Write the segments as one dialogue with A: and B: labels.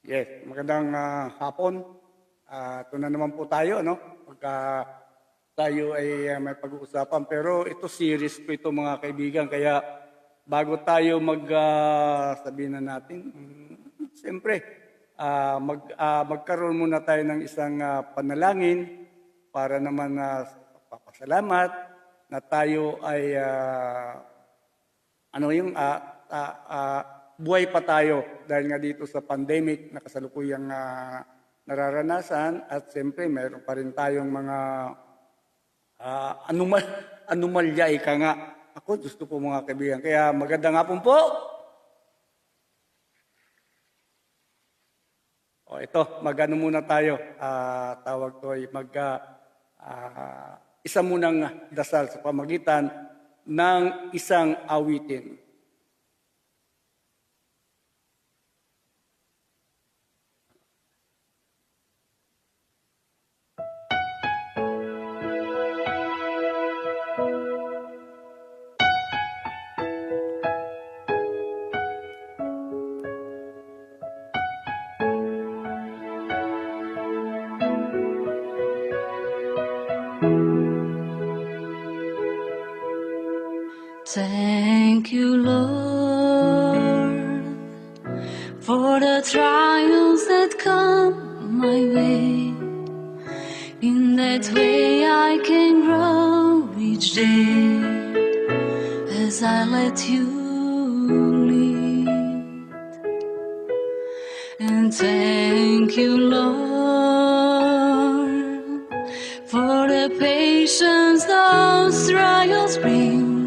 A: Yes, magandang hapon. Ito na naman po tayo, no? Pagka tayo ay may pag-uusapan. Pero ito series po ito mga kaibigan. Kaya bago tayo sabihin na natin, siyempre, magkaroon muna tayo ng isang panalangin para naman papasalamat na tayo ay buhay pa tayo dahil nga dito sa pandemic na kasalukuyang nararanasan at siyempre mayroon pa rin tayong mga anomalya ika nga. Ako gusto po mga kaibigan. Kaya magandang hapon po. Ito, mag-ano muna tayo. Tawag ko ay isa munang dasal sa pamagitan ng isang awitin.
B: Thank you, Lord, for the trials that come my way. In that way I can grow each day as I let you lead. And thank you, Lord, for the patience those trials bring.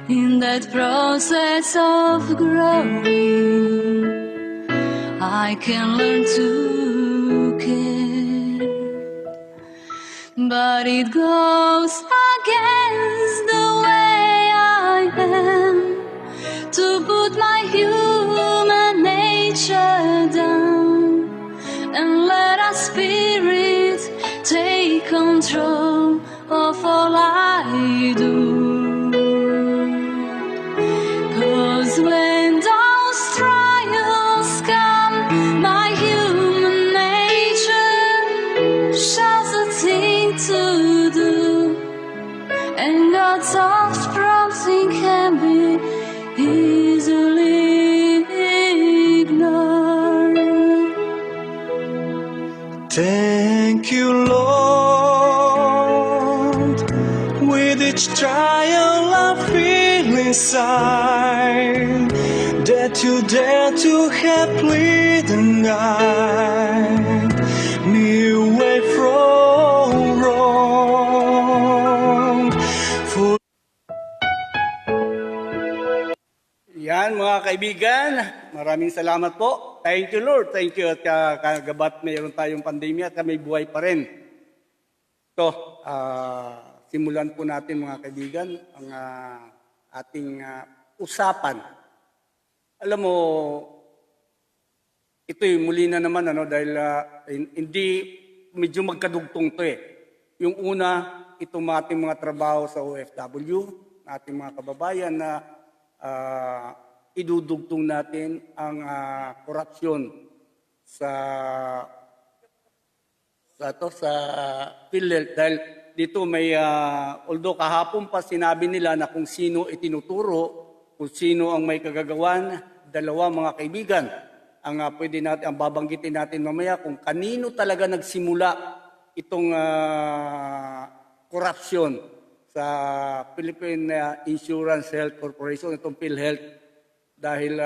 B: In that process of growing, I can learn to care. But it goes against the way I am to put my human nature down and let our spirit take control of all I do. When those trials come, my human nature shows a thing to do, and God's soft prompting can be easily ignored.
C: Thank you, Lord, with each trial I feel inside, that you dare to help lead and guide me away from wrong.
A: Yan mga kaibigan, maraming salamat po. Thank you Lord, thank you at kagabat mayroon tayong pandemya at may buhay pa rin. Ito, simulan po natin mga kaibigan ang ating usapan. Alam mo, ito'y muli na naman dahil hindi medyo magkadugtong to eh. Yung una, itong ating mga trabaho sa OFW, ating mga kababayan na idudugtong natin ang korupsyon sa PhilHealth dahil dito may although kahapon pa sinabi nila na kung sino itinuturo, kung sino ang may kagagawan, dalawa mga kaibigan. Ang pwede natin, ang babanggitin natin mamaya kung kanino talaga nagsimula itong korupsyon sa Philippine Insurance Health Corporation, itong PhilHealth, dahil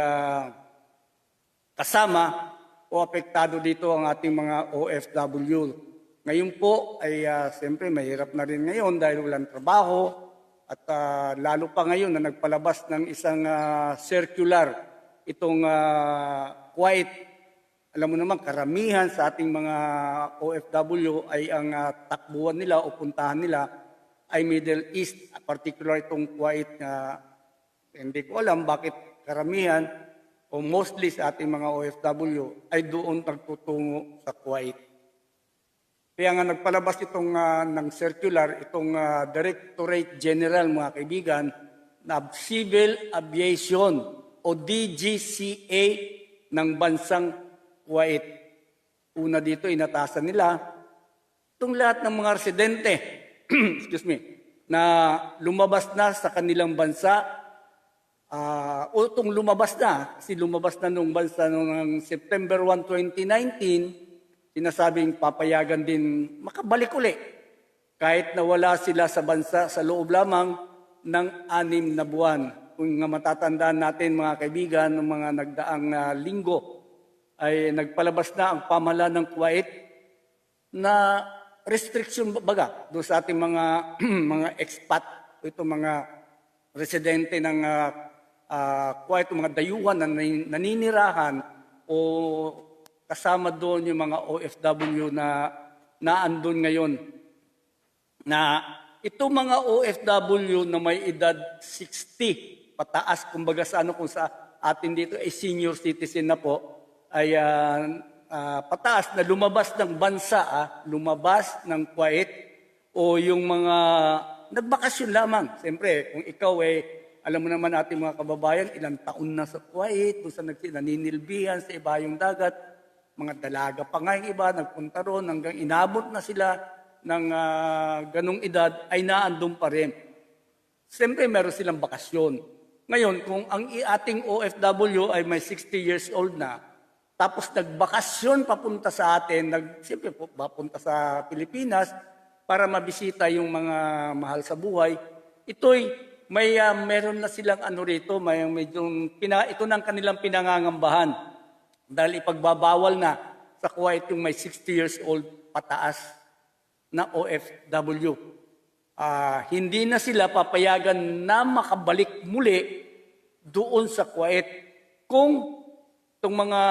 A: kasama o apektado dito ang ating mga OFW. Ngayon po ay siyempre mahirap na rin ngayon dahil walang trabaho at lalo pa ngayon na nagpalabas ng isang circular itong Kuwait. Alam mo naman karamihan sa ating mga OFW ay ang takbuhan nila o puntahan nila ay Middle East, particular itong Kuwait na hindi ko alam bakit karamihan o mostly sa ating mga OFW ay doon nagtutungo sa Kuwait. Kaya nga nagpalabas itong ng circular, itong Directorate General mga kaibigan na Civil Aviation o DGCA ng bansang Kuwait. Una dito, inatasan nila itong lahat ng mga residente, excuse me, na lumabas na sa kanilang bansa, o itong lumabas na, kasi lumabas na nung bansa noong September 1, 2019, sinasabing papayagan din makabalik uli. Kahit nawala sila sa bansa sa loob lamang ng 6 na buwan. Kung nga matatandaan natin mga kaibigan, ng mga nagdaang linggo, ay nagpalabas na ang pamahalaan ng Kuwait na restriction baga doon sa ating mga mga expat, ito mga residente ng Kuwait, mga dayuhan na naninirahan o kasama doon yung mga OFW na naandun ngayon. Na ito mga OFW na may edad 60 pataas, kumbaga sa kung sa atin dito ay senior citizen na po, ay pataas na lumabas ng bansa, lumabas ng Kuwait, o yung mga nagbakasyon lamang. Siyempre, kung ikaw alam mo naman natin mga kababayan, ilang taon na sa Kuwait, kung saan naninilbihan sa ibayong dagat, mga dalaga pa nga yung iba, nagpunta ron hanggang inabot na sila ng ganong edad, ay naandun pa rin. Siyempre, meron silang bakasyon. Ngayon, kung ang ating OFW ay may 60 years old na, tapos nagbakasyon papunta sa atin, siyempre papunta sa Pilipinas para mabisita yung mga mahal sa buhay, ito'y meron na silang rito, ito ng kanilang pinangangambahan. Dahil ipagbabawal na sa Kuwait yung may 60 years old pataas na OFW. Hindi na sila papayagan na makabalik muli doon sa Kuwait kung itong mga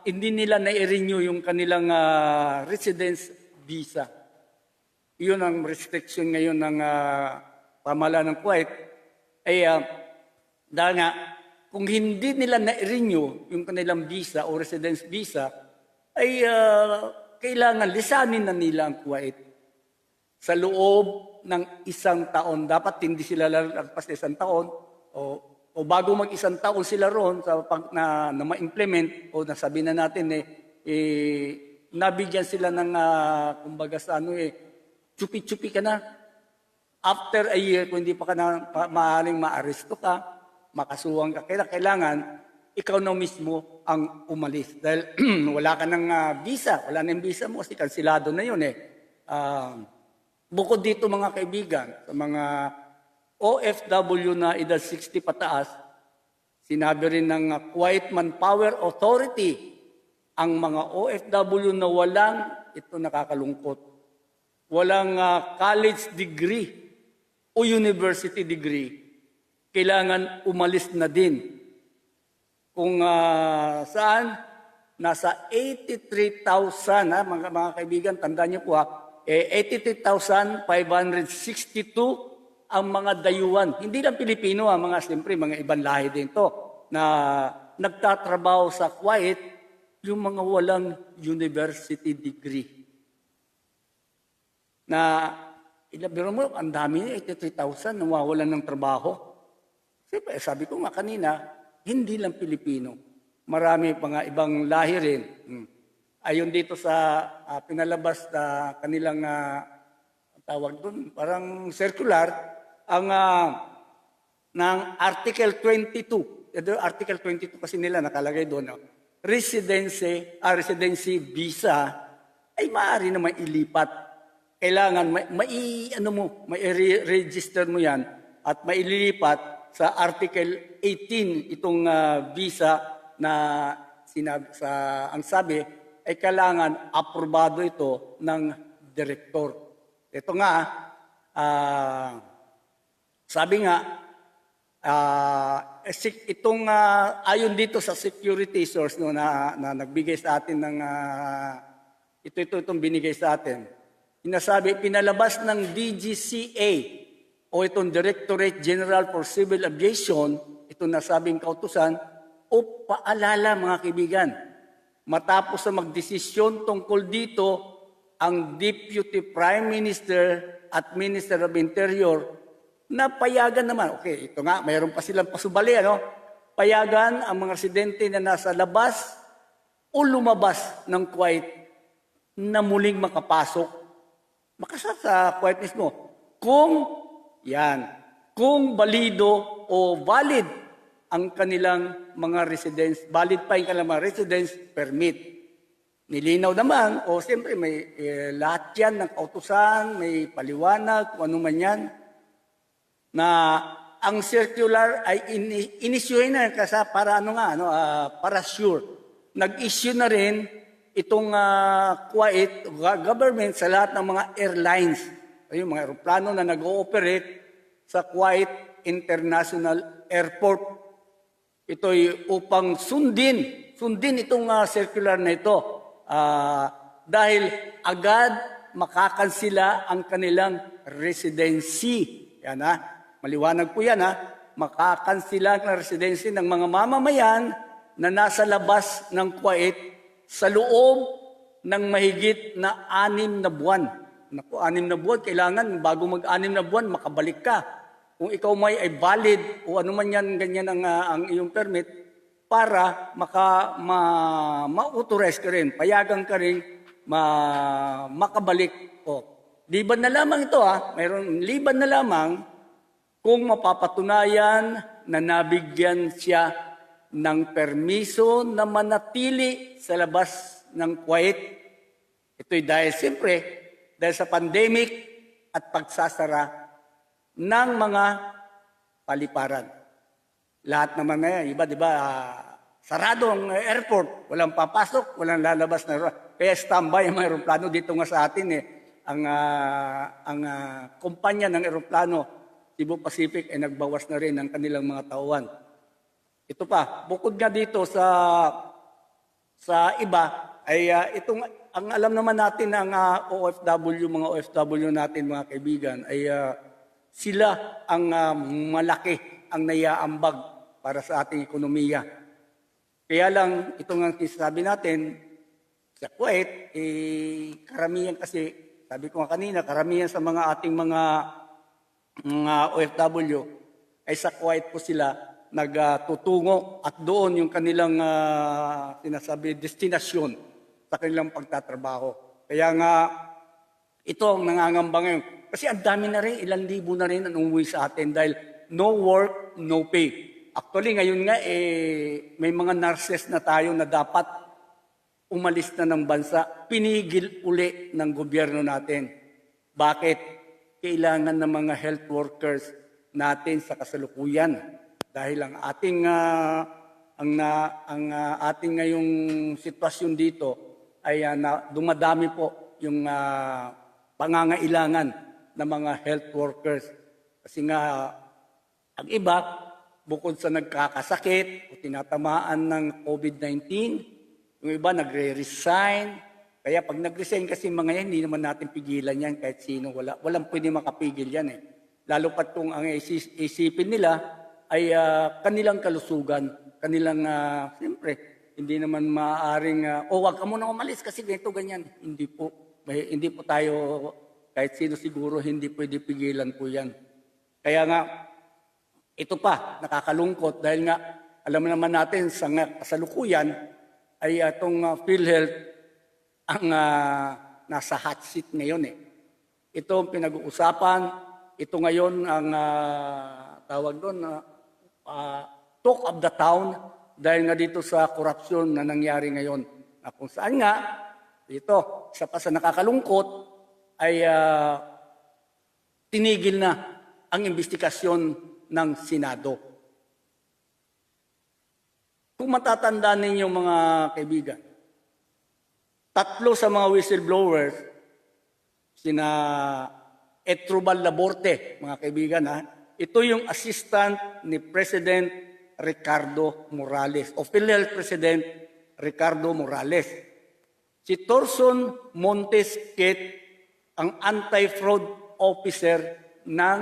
A: hindi nila na-renew yung kanilang residence visa. Iyon ang restriction ngayon ng pamahalaan ng Kuwait. Dahil nga, kung hindi nila na-renew yung kanilang visa o residence visa, ay kailangan lisanin na nila ang Kuwait sa loob ng 1 taon. Dapat hindi sila lalagpas na 1 taon o bago mag-1 taon sila roon na ma-implement o nasabi na natin nabigyan sila ng kumbaga sa chupi-chupi ka na. After a year, kung hindi pa ka na maaaring maaresto ka, makasuhan ka, kailangan ikaw na mismo ang umalis. Dahil wala ka ng visa, wala na yung visa mo kasi kansilado na yun Bukod dito mga kaibigan, sa mga OFW na edad 60 pataas, sinabi rin ng Kuwait Manpower Authority, ang mga OFW na ito nakakalungkot, walang college degree o university degree, kailangan umalis na din. Kung saan, nasa 83,000, mga kaibigan, tandaan niyo po 83,562 ang mga dayuhan. Hindi lang Pilipino, siyempre mga ibang lahi din to na nagtatrabaho sa Kuwait, yung mga walang university degree. Na ilabiro mo, ang dami niya, 83,000 nawawalan ng trabaho. Siyempre, sabi ko nga kanina, hindi lang Pilipino. Marami pa nga ibang lahi rin. Ayon dito sa pinalabas na kanilang tawag doon, parang circular, ang ng Article 22. Article 22 kasi nila nakalagay doon. Residency visa ay maaari na mailipat. Kailangan may register mo yan at maililipat sa Article 18 itong visa na ang sabi ay kailangan aprobado ito ng direktor. Ito nga, sabi nga, itong ayon dito sa security source na nagbigay sa atin ng itong binigay sa atin. Pinalabas ng DGCA o itong Directorate General for Civil Aviation, itong nasabing kautusan, o paalala mga kaibigan, matapos na magdesisyon tungkol dito, ang Deputy Prime Minister at Minister of Interior na payagan naman. Okay, ito nga, mayroon pa silang pasubali, payagan ang mga residente na nasa labas o lumabas ng Kuwait na muling makapasok, makasa sa Kuwait mismo. Kung balido o valid ang kanilang mga residence, valid pa yung kanilang mga residence permit. Nilinaw naman, o siyempre may lahat yan ng kautusan, may paliwanag, kung ano man yan, na ang circular ay inisyuhin na kasi para para sure. Nag-issue na rin itong Kuwait government sa lahat ng mga airlines, yung mga eroplano na nag-ooperate sa Kuwait International Airport. Ito'y upang sundin itong circular na ito dahil agad makakansila ang kanilang residency. Yan maliwanag po yan makakansila ang residency ng mga mamamayan na nasa labas ng Kuwait sa loob ng mahigit na 6 na buwan. Naku, 6 na buwan, kailangan bago mag-6 na buwan, makabalik ka. Kung ikaw may ay valid o ano man yan, ganyan ang iyong permit, para ma-authorize ka rin, payagan ka rin makabalik. Liban na lamang ito mayroon liban na lamang kung mapapatunayan na nabigyan siya ng permiso na manatili sa labas ng Kuwait. Ito'y dahil sa pandemic at pagsasara ng mga paliparan. Lahat naman na yan, iba, di ba, sarado ang airport, walang papasok, walang lalabas na. Kaya standby ang mga aeroplano dito nga sa atin ang kumpanya ng aeroplano, Cebu Pacific, ay nagbawas na rin ang kanilang mga tauhan. Ito pa, bukod nga dito sa iba, ay ang alam naman natin ng mga OFW natin, mga kaibigan, ay sila ang malaki ang naiaambag para sa ating ekonomiya. Kaya lang, ito nga sinasabi natin, sa Kuwait, karamihan kasi, sabi ko nga kanina, karamihan sa mga ating mga OFW, ay sa Kuwait po sila nagtutungo at doon yung kanilang sinasabi, destinasyon sa kanilang pagtatrabaho. Kaya nga, ito ang nangangamba ngayon. Kasi ang dami na rin, ilang libo na rin ang umuwi sa atin dahil no work, no pay. Actually, ngayon nga, may mga nurses na tayo na dapat umalis na ng bansa. Pinigil uli ng gobyerno natin. Bakit? Kailangan ng mga health workers natin sa kasalukuyan. Dahil ang ating ating ngayong sitwasyon dito ay dumadami po yung pangangailangan ng mga health workers. Kasi nga, ang iba, bukod sa nagkakasakit o tinatamaan ng COVID-19, yung iba nagre-resign. Kaya pag nag-resign kasi mga yan, hindi naman natin pigilan yan kahit sino. Walang pwede makapigil yan Lalo pat kung ang isipin nila ay kanilang kalusugan, kanilang, siyempre, hindi naman maaaring, wag ka muna umalis kasi ganito, ganyan. Hindi po tayo, kahit sino siguro, hindi pwede pigilan po yan. Kaya nga, ito pa, nakakalungkot dahil nga, alam naman natin sa kasalukuyan ay itong PhilHealth ang nasa hot seat ngayon Ito ang pinag-uusapan, ito ngayon ang tawag doon talk of the town dahil nga dito sa korupsyon na nangyari ngayon. Na kung saan nga, dito, isa pa sa nakakalungkot, ay tinigil na ang investigasyon ng Senado. Kung matatandaan ninyo mga kaibigan, 3 sa mga whistleblowers, sina Etrubal Laborte, mga kaibigan, ito yung assistant ni President Ricardo Morales, o PhilHealth President Ricardo Morales. Si Torson Montes Ket, ang anti-fraud officer ng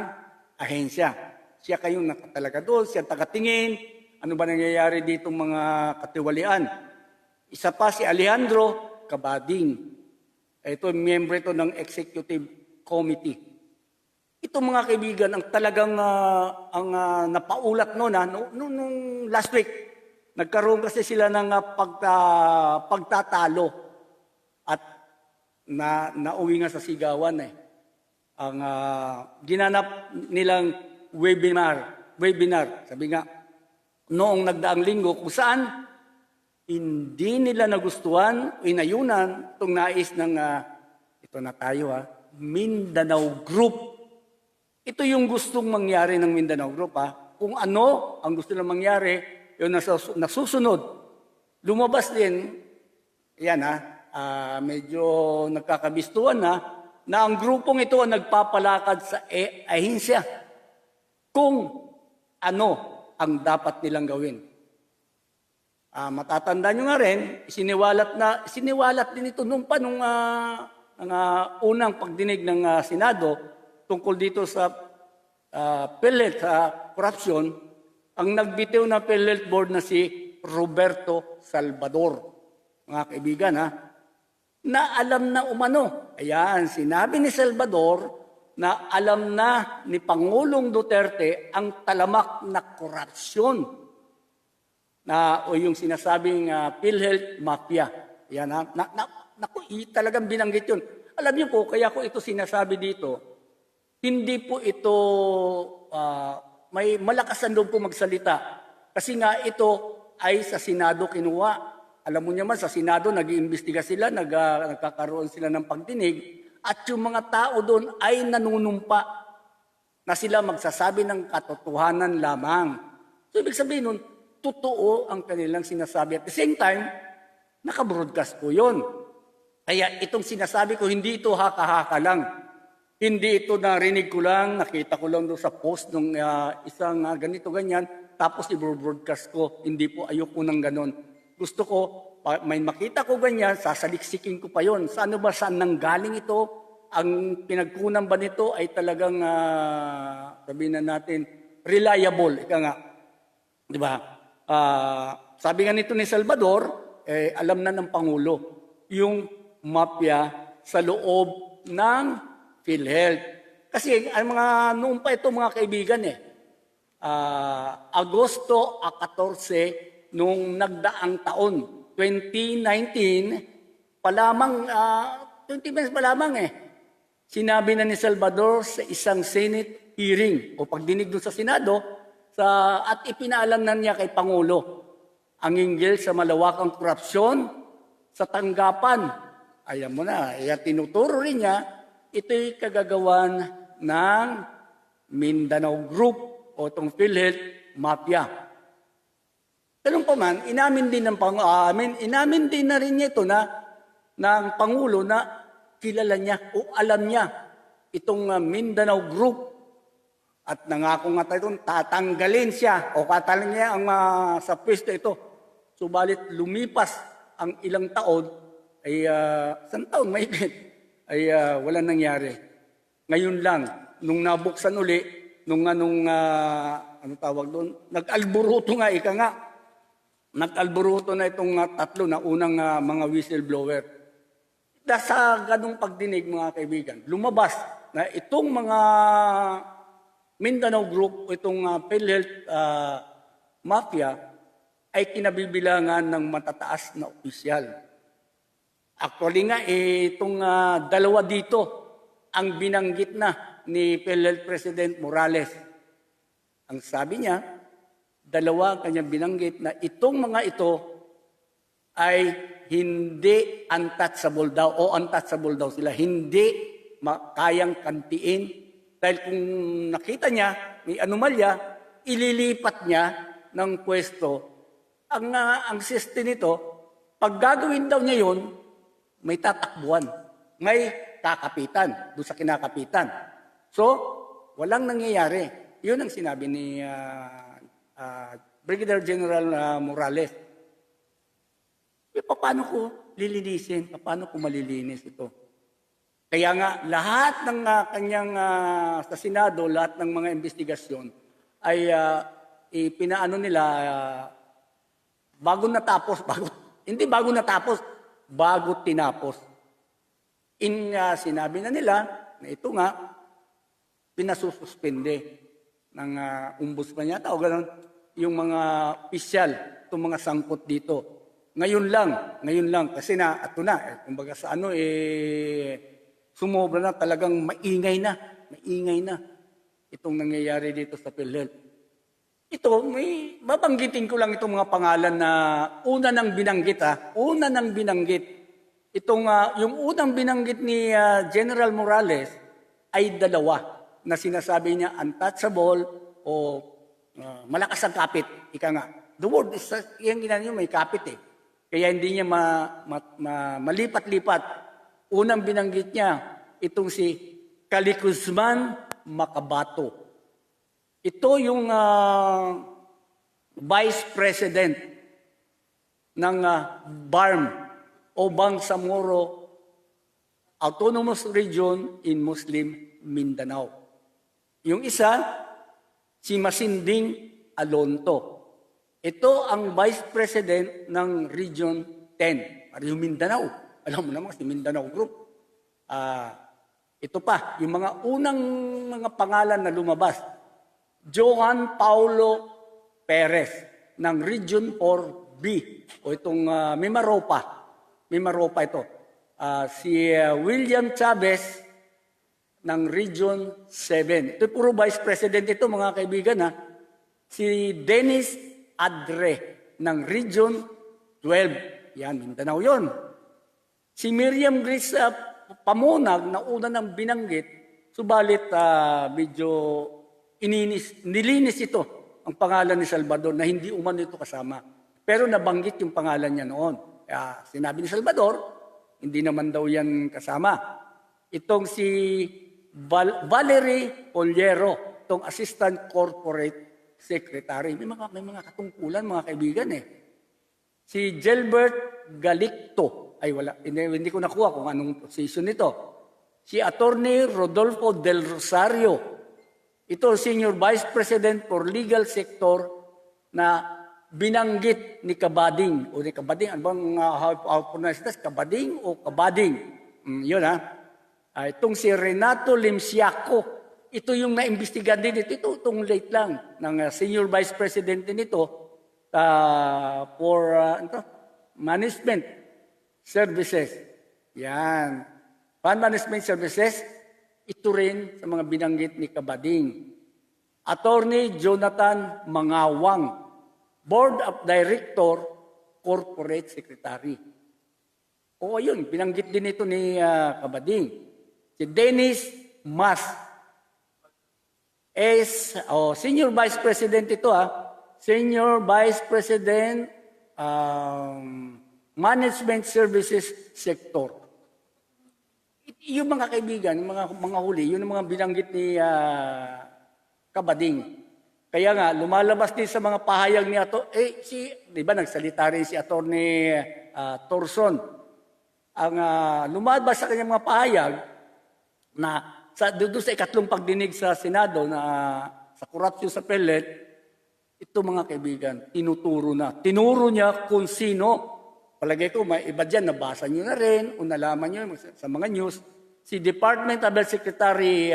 A: ahensya. Siya kayong nakatalaga doon, siya tagatingin, ano ba nangyayari dito mga katiwalian. Isa pa si Alejandro Cabading. Ito, miyembro ito ng Executive Committee. Ito mga kaibigan, ang talagang napaulat nung last week, Nagkaroon kasi sila ng pagtatalo at nauwi nga sa sigawan eh. Ang ginanap nilang webinar, sabi nga, noong nagdaang linggo kung saan hindi nila nagustuhan, inayunan itong nais ng, ito na tayo Mindanao Group. Ito yung gustong mangyari ng Mindanao Group Kung ano ang gusto nilang mangyari, yung nasusunod. Lumabas din, yan medyo nagkakabistuhan na ang grupong ito ang nagpapalakad sa ahinsya kung ano ang dapat nilang gawin. Matatanda nyo nga rin, siniwalat din ito nung unang pagdinig ng Senado tungkol dito sa PhilHealth corruption, ang nagbitiw na PhilHealth board na si Roberto Salvador. Mga kaibigan, na alam na umano. Ayan, sinabi ni Salvador na alam na ni Pangulong Duterte ang talamak na korupsyon o yung sinasabing PhilHealth Mafia. Ayan, talagang binanggit yun. Alam niyo po, kaya ko ito sinasabi dito, hindi po ito, may malakas ang loob po magsalita. Kasi nga ito ay sa Senado kinuha. Alam mo naman, sa Senado, nag-iimbestiga sila, nagkakaroon sila ng pagdinig, at yung mga tao doon ay nanunumpa na sila magsasabi ng katotohanan lamang. So, ibig sabihin nun, totoo ang kanilang sinasabi. At the same time, nakabroadcast po yun. Kaya itong sinasabi ko, hindi ito haka-haka lang. Hindi ito narinig ko lang, nakita ko lang doon sa post ng isang ganito-ganyan, tapos i-broadcast ko. Hindi po, ayoko ng ganon. Gusto ko, may makita ko ganyan, sasaliksikin ko pa yon. Saan nanggaling ito? Ang pinagkunan ba nito ay talagang, sabihin na natin, reliable. Ika nga. Di ba? Sabi nga nito ni Salvador, alam na ng Pangulo, yung mafia sa loob ng PhilHealth. Kasi ang noon pa ito mga kaibigan Agosto 14, nung nagdaang taon, 2019, pa lamang, 20 minutes pa lamang sinabi na ni Salvador sa isang Senate hearing o pagdinig doon sa Senado at ipinaalam na niya kay Pangulo ang hinggil sa malawakang korupsyon sa tanggapan. Ayan mo na, tinuturo rin niya, ito'y kagagawan ng Mindanao Group o itong PhilHealth Mafia. Ganun pa man, inamin din na rin niya ito ng Pangulo na kilala niya o alam niya itong Mindanao Group. At nangako nga tayo tatanggalin siya o katalin niya sa pwesto ito. Subalit lumipas ang ilang taon, ay isang taon mahigit, ay wala nangyari. Ngayon lang, nung nabuksan uli, anong tawag doon, nag-alburuto nga, nag-alburuto na itong tatlo na unang mga whistleblower. Sa ganong pagdinig mga kaibigan, lumabas na itong mga Mindanao Group, itong PhilHealth Mafia, ay kinabibilangan ng matataas na opisyal. Actually nga, itong dalawa dito ang binanggit na ni PhilHealth President Morales. Ang sabi niya, dalawa kanyang binanggit na itong mga ito ay hindi untouchable daw sila. Hindi kayang kantiin dahil kung nakita niya may anomalya, ililipat niya ng pwesto. Ang system nito, pag gagawin daw niya yun, may tatakbuhan, may kakapitan doon sa kinakapitan. So, walang nangyayari. Yun ang sinabi ni Brigadier General Morales. Paano ko lilinisin? Paano ko malilinis ito? Kaya nga, lahat ng kanyang sa Senado, lahat ng mga investigasyon ay ipinaano nila bago tinapos. Sinabi na nila na ito nga, pinasususpende ng ombudsman yata o gano'n, yung mga opisyal itong mga sangkot dito. Ngayon lang, kasi ito na, kumbaga sa sumobra na, talagang maingay na itong nangyayari dito sa PhilHealth. Ito, babanggitin ko lang itong mga pangalan na una nang binanggit. Yung unang binanggit ni General Morales ay dalawa na sinasabi niya untouchable o malakas ang kapit. Ika nga. The word is, yung ginanyo may kapit eh. Kaya hindi niya malipat-lipat. Unang binanggit niya, itong si Calicuzman Macabato. Ito yung Vice President ng BARM o Bangsamoro Autonomous Region in Muslim Mindanao. Yung isa, si Masinding Alonto. Ito ang Vice President ng Region 10, yung Mindanao. Alam mo naman si Mindanao Group. Ito pa, yung mga unang mga pangalan na lumabas. Johan Paulo Perez ng Region 4B o itong Mimaropa ito. Si William Chavez ng Region 7. Ito puro Vice President ito mga kaibigan ha. Si Dennis Adre ng Region 12. Yan, Mindanao yun. Si Miriam Grace Pamunag na una nang binanggit, subalit medyo nilinis ito ang pangalan ni Salvador na hindi umano ito kasama. Pero nabanggit yung pangalan niya noon. Sinabi ni Salvador, hindi naman daw yan kasama. Itong si Valerie Pollero, itong Assistant Corporate Secretary. May mga katungkulan mga kaibigan eh. Si Gilbert Galicto, ay wala, hindi ko nakuha kung anong position nito. Si Attorney Rodolfo Del Rosario, ito Senior Vice President for Legal Sector na binanggit ni Kabading. O ni Kabading, ano bang how pronounce this? Kabading o Kabading? Yun ha. Itong si Renato Limsiaco, ito yung naimbestigan din ito itong late lang ng Senior Vice President nito for Management Services. Yan. Fund Management Services, ito rin sa mga binanggit ni Kabading. Attorney Jonathan Mangawang, Board of Director, Corporate Secretary. O yun, binanggit din ito ni Kabading. Si Dennis Mas, Senior Vice President ito Senior Vice President Management Services Sector. Yung mga kaibigan, yung mga huli, yun ang mga binanggit ni Kabading. Kaya nga, lumalabas din sa mga pahayag ni di ba nagsalita rin si Attorney Torson. Ang lumabas sa kanyang mga pahayag na doon sa ikatlong pagdinig sa Senado na sa korupsyon sa PhilHealth, ito mga kaibigan, tinuro niya kung sino. Palagay ko, may iba dyan, nabasa nyo na rin, o nalaman nyo sa mga news, si Department of Health Secretary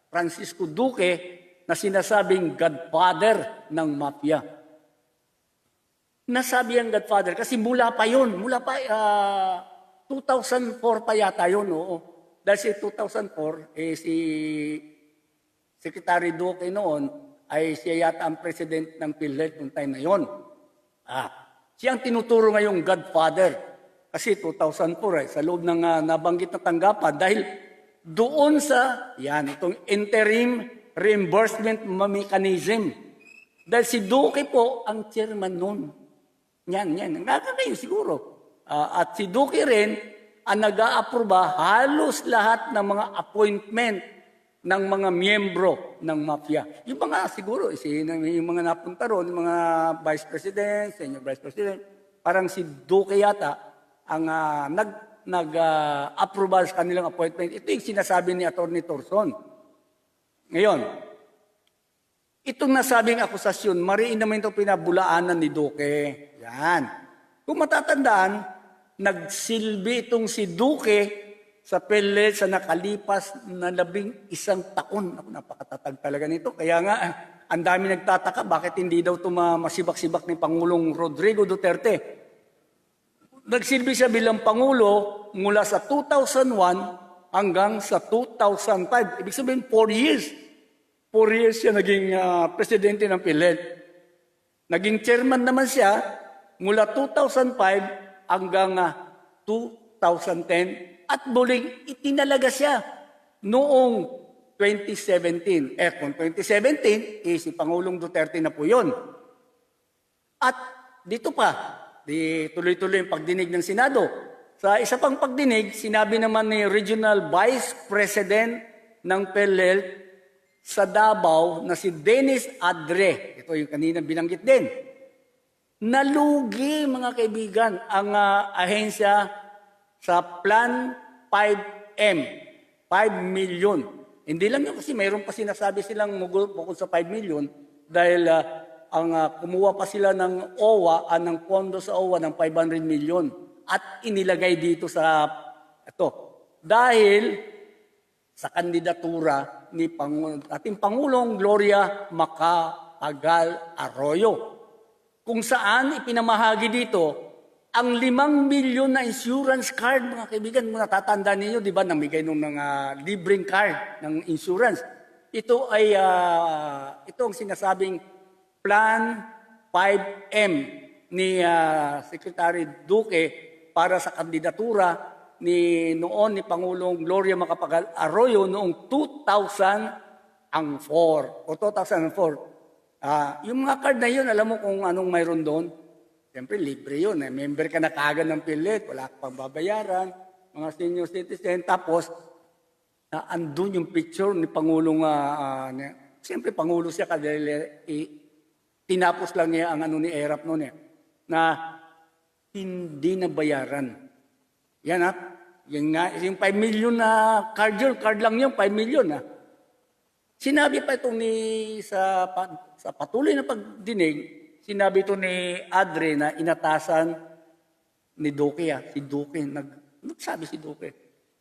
A: Francisco Duque na sinasabing godfather ng mafia. Nasabi ang godfather kasi mula pa 2004 pa yata yun, oo. Dahil si 2004, si Secretary Duque noon ay siya yata ang president ng PhilHealth noong time na yun. Siya ang tinuturo ngayong godfather. Kasi 2004 sa loob ng nabanggit na tanggapan dahil doon sa itong interim reimbursement mechanism. Dahil si Duque po ang chairman noon. Yan. Nakakayo siguro. At si Duque rin ang nag-aaproba halos lahat ng mga appointment ng mga miyembro ng mafia. Yung mga siguro, yung mga napunta ron, yung mga vice president, senior vice president, parang si Duque yata ang nag-approve sa kanilang appointment. Ito yung sinasabi ni Atty. Torson. Ngayon, itong nasabing akusasyon, mariin naman ito pinabulaanan ni Duque. Yan. Kung matatandaan, nagsilbi itong si Duque sa PhilHealth sa nakalipas na 11 taon. Napakatatag talaga nito. Kaya nga, ang dami nagtataka bakit hindi daw masibak-sibak ni Pangulong Rodrigo Duterte. Nagsilbi siya bilang Pangulo mula sa 2001 hanggang sa 2005. Ibig sabihin, 4 years. 4 years siya naging presidente ng PhilHealth. Naging chairman naman siya mula 2005 hanggang 2010 at muling itinalaga siya noong 2017. Kung 2017, si Pangulong Duterte na po yun. At dito pa, tuloy-tuloy yung pagdinig ng Senado. Sa isa pang pagdinig, sinabi naman ni Regional Vice President ng PhilHealth sa Davao na si Dennis Adre, ito yung kanina binanggit din, nalugi mga kaibigan ang ahensya sa Plan 5M, 5 million. Hindi lang yun kasi mayroon pa sinasabi silang bukod sa 5 million dahil kumuha pa sila ng OWA, ng pondo sa OWA ng 500 million at inilagay dito sa ito. Dahil sa kandidatura ni ating Pangulong Gloria Macapagal Arroyo, kung saan ipinamahagi dito ang 5 milyon na insurance card, mga kaibigan. Kung natatandaan ninyo, di ba, namigay nung mga libreng card ng insurance. Ito ay, ito ang sinasabing Plan 5M ni Secretary Duque para sa kandidatura ni Pangulong Gloria Macapagal Arroyo noong 2004 o 2004. Yung mga card na yun, alam mo kung anong mayroon doon? Siyempre, libre yun. Member ka na kaagad ng PhilHealth, wala ka pang babayaran, mga senior citizen. Tapos, andun yung picture ni Pangulong, siyempre, Pangulo siya dahil tinapos lang niya ang ni ERAP noon na hindi na bayaran. Yan yung 5 million na card lang yun, 5 million Sinabi pa ito sa patuloy na pagdinig, sinabi ito ni Adre na inatasan ni Duque. Si Duque, nagsabi si Duque,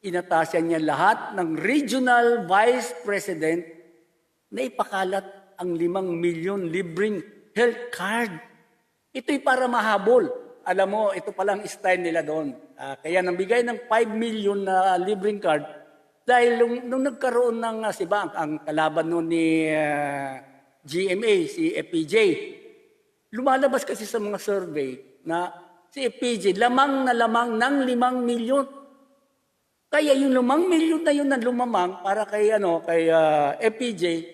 A: inatasan niya lahat ng regional vice president na ipakalat ang 5 milyon libreng health card. Ito'y para mahabol. Alam mo, ito palang style nila doon. Kaya nabigay ng 5 million na libreng card dahil nung nagkaroon ng ang kalaban noon ni GMA, si FPJ, lumalabas kasi sa mga survey na si FPJ lamang na lamang ng 5 milyon. Kaya yung 5 milyon na yun na lumamang para kay FPJ,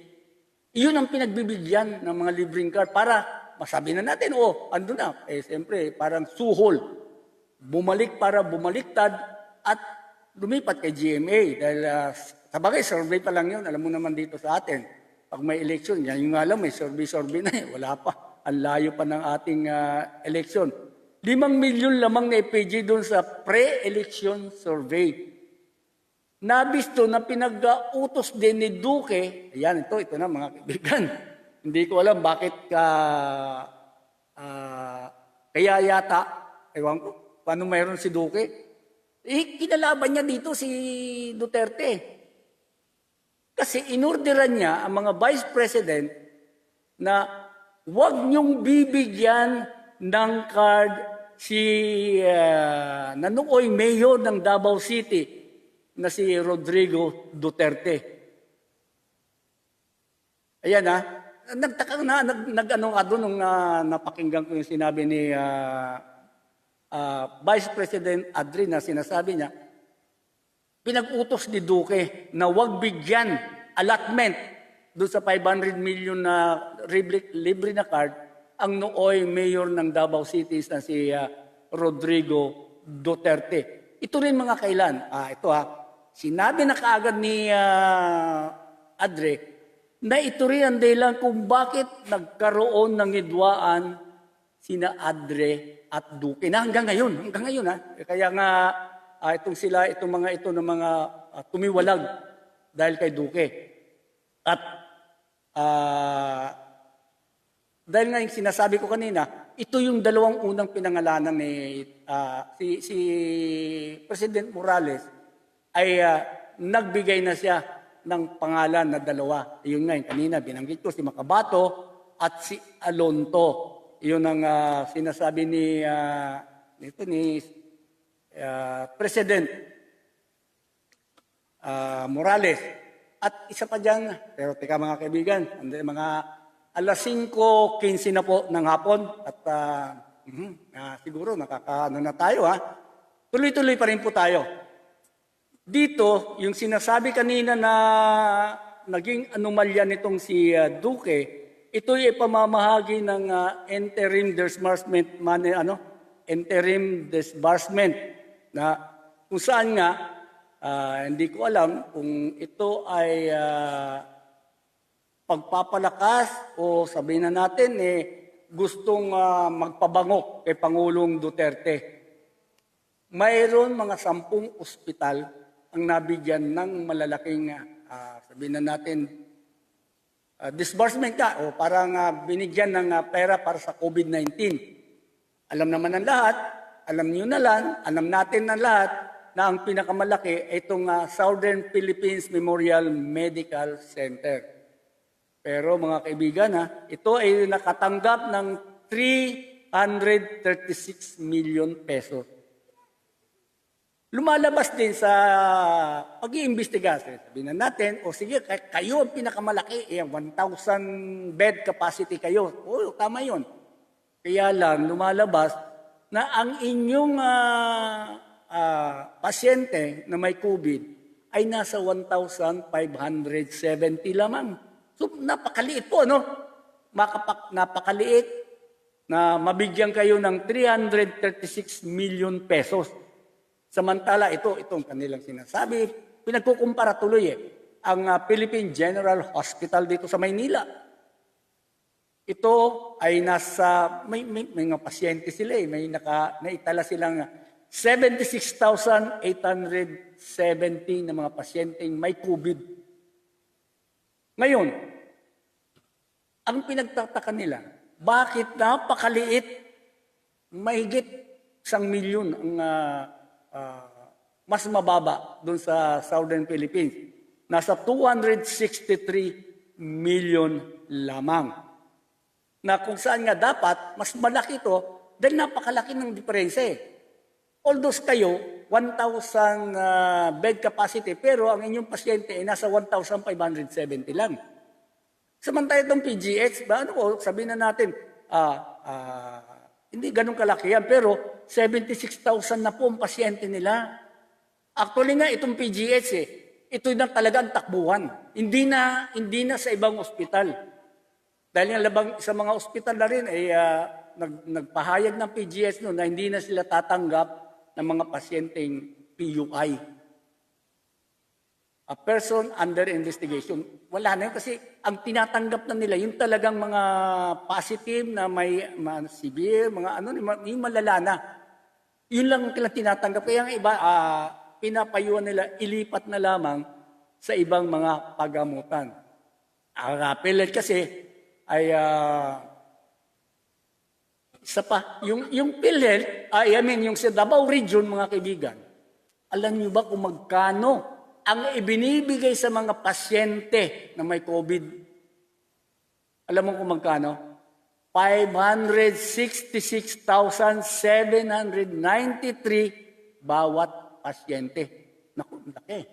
A: yun ang pinagbibigyan ng mga libreng card para masabi na natin, ando na. Siyempre, parang suhol. Bumaliktad at lumipat kay GMA. Dahil sabagay, survey pa lang yun. Alam mo naman dito sa atin, pag may election, yan yung alam, may survey na wala pa. Ang layo pa ng ating election. 5 milyon lamang na FPJ doon sa pre-election survey. Nabisto na pinag-utos din ni Duque, ayan, ito na mga kaibigan. Hindi ko alam bakit kaya yata, ewan ko, paano mayroon si Duque? Kinalaban niya dito si Duterte. Kasi inorderan niya ang mga vice president na huwag niyong bibigyan ng card na nooy mayor ng Davao City na si Rodrigo Duterte. Ayan nagtaka na, nag-ano ka doon nung napakinggan ko yung sinabi ni Vice President Adri na sinasabi niya, pinag-utos ni Duque na huwag bigyan allotment doon sa 500 million na libre na card ang nooy mayor ng Davao City na si Rodrigo Duterte. Ito rin mga kailan. Sinabi na kaagad ni Adre na ito rin ang dahilan kung bakit nagkaroon ng hidwaan sina Adre at Duque na hanggang ngayon. Kaya nga itong mga ito na mga tumiwalag dahil kay Duque. At dahil nga yung sinasabi ko kanina, ito yung dalawang unang pinangalanan ni si President Morales ay nagbigay na siya ng pangalan na dalawa. Yun nga, yung kanina binanggit ko, si Makabato at si Alonto. Yun ang sinasabi ni President Morales. At isa pa dyan, pero teka mga kaibigan, mga alas 5:15 na po ng hapon at siguro nakakaano na tayo Tuloy-tuloy pa rin po tayo. Dito, yung sinasabi kanina na naging anomalya nitong si Duque, ito ay pamamahagi ng interim disbursement na kung saan nga hindi ko alam kung ito ay pagpapalakas o sabihin na natin gustong magpabango kay Pangulong Duterte. Mayroon mga 10 ospital ang nabigyan ng malalaking sabihin na natin disbursement o parang binigyan ng pera para sa COVID-19. Alam naman ng lahat, alam niyo na lang, alam natin ng lahat na ang pinakamalaki ay itong Southern Philippines Memorial Medical Center. Pero mga kaibigan, ito ay nakatanggap ng 336 million pesos. Lumalabas din sa pag-iimbestiga. Sabihin na natin, sige, kayo ang pinakamalaki, 1,000 bed capacity kayo. Tama yun. Kaya lang, lumalabas na ang inyong pasyente na may COVID ay nasa 1,570 lamang. So, napakaliit po, napakaliit na mabigyan kayo ng 336 million pesos. Samantala, itong kanilang sinasabi, pinagkukumpara tuloy ang Philippine General Hospital dito sa Maynila. Ito ay nasa, may mga pasyente sila may naitala silang 76,870 na mga pasyenteng may COVID. Ngayon, ang pinagtataka nila, bakit napakaliit, mahigit 1 milyon ang mas mababa doon sa Southern Philippines. Nasa 263 million lamang. Na kung saan nga dapat, mas malaki ito dahil napakalaki ng diferensya Although kayo, 1,000 bed capacity, pero ang inyong pasyente ay nasa 1,570 lang. Samantala itong PGH, sabihin na natin, hindi ganun kalaki yan, pero 76,000 na po ang pasyente nila. Actually nga, itong PGH, ito na talaga ang takbuhan. Hindi na sa ibang ospital. Dahil sa mga ospital na rin, nagpahayag ng PGH na hindi na sila tatanggap ng mga pasyenteng PUI. A person under investigation. Wala na yun kasi ang tinatanggap na nila, yung talagang mga positive na may severe, yung malala na. Yun lang ang tinatanggap. Kaya ang iba, pinapayuan nila, ilipat na lamang sa ibang mga pagamutan. Ang PhilHealth kasi ay isa pa, yung PhilHealth, yung sa Davao Region, mga kaibigan, alam niyo ba kung magkano ang ibinibigay sa mga pasyente na may COVID? Alam mo kung magkano? 566,793 bawat pasyente. Naku, laki.